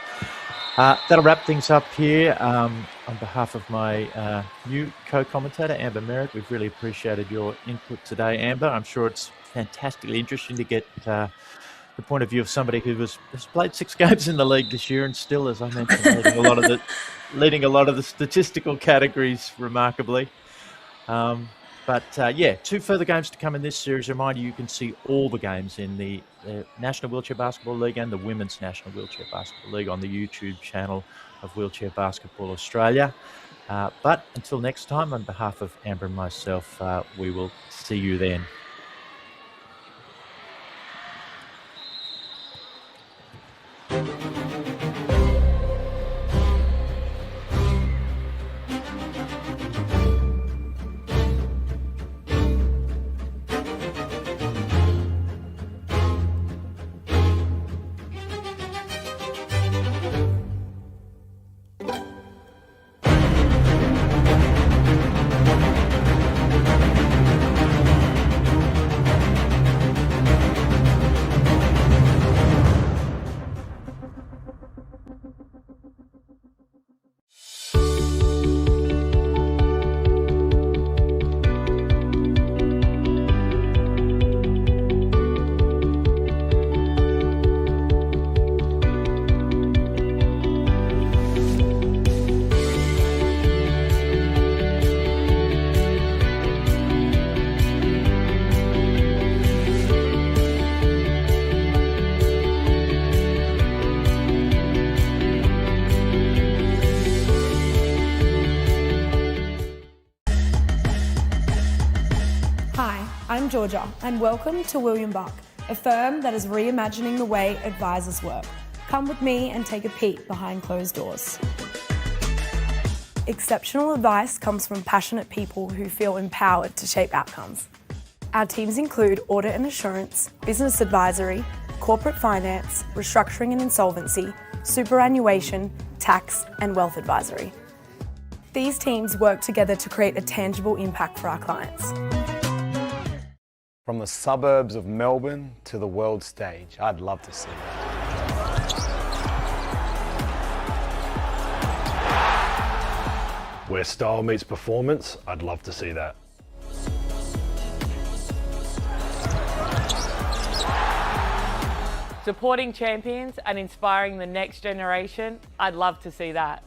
That'll wrap things up here. On behalf of my new co-commentator, Amber Merritt, we've really appreciated your input today, Amber. I'm sure it's fantastically interesting to get the point of view of somebody who has played 6 games in the league this year and still, as I mentioned, leading a lot of the statistical categories remarkably. But 2 further games to come in this series. Reminder, you can see all the games in the National Wheelchair Basketball League and the Women's National Wheelchair Basketball League on the YouTube channel of Wheelchair Basketball Australia. But until next time, on behalf of Amber and myself, we will see you then. I'm Georgia, and welcome to William Buck, a firm that is reimagining the way advisors work. Come with me and take a peek behind closed doors. Exceptional advice comes from passionate people who feel empowered to shape outcomes. Our teams include audit and assurance, business advisory, corporate finance, restructuring and insolvency, superannuation, tax, and wealth advisory. These teams work together to create a tangible impact for our clients. From the suburbs of Melbourne to the world stage, I'd love to see that. Where style meets performance, I'd love to see that. Supporting champions and inspiring the next generation, I'd love to see that.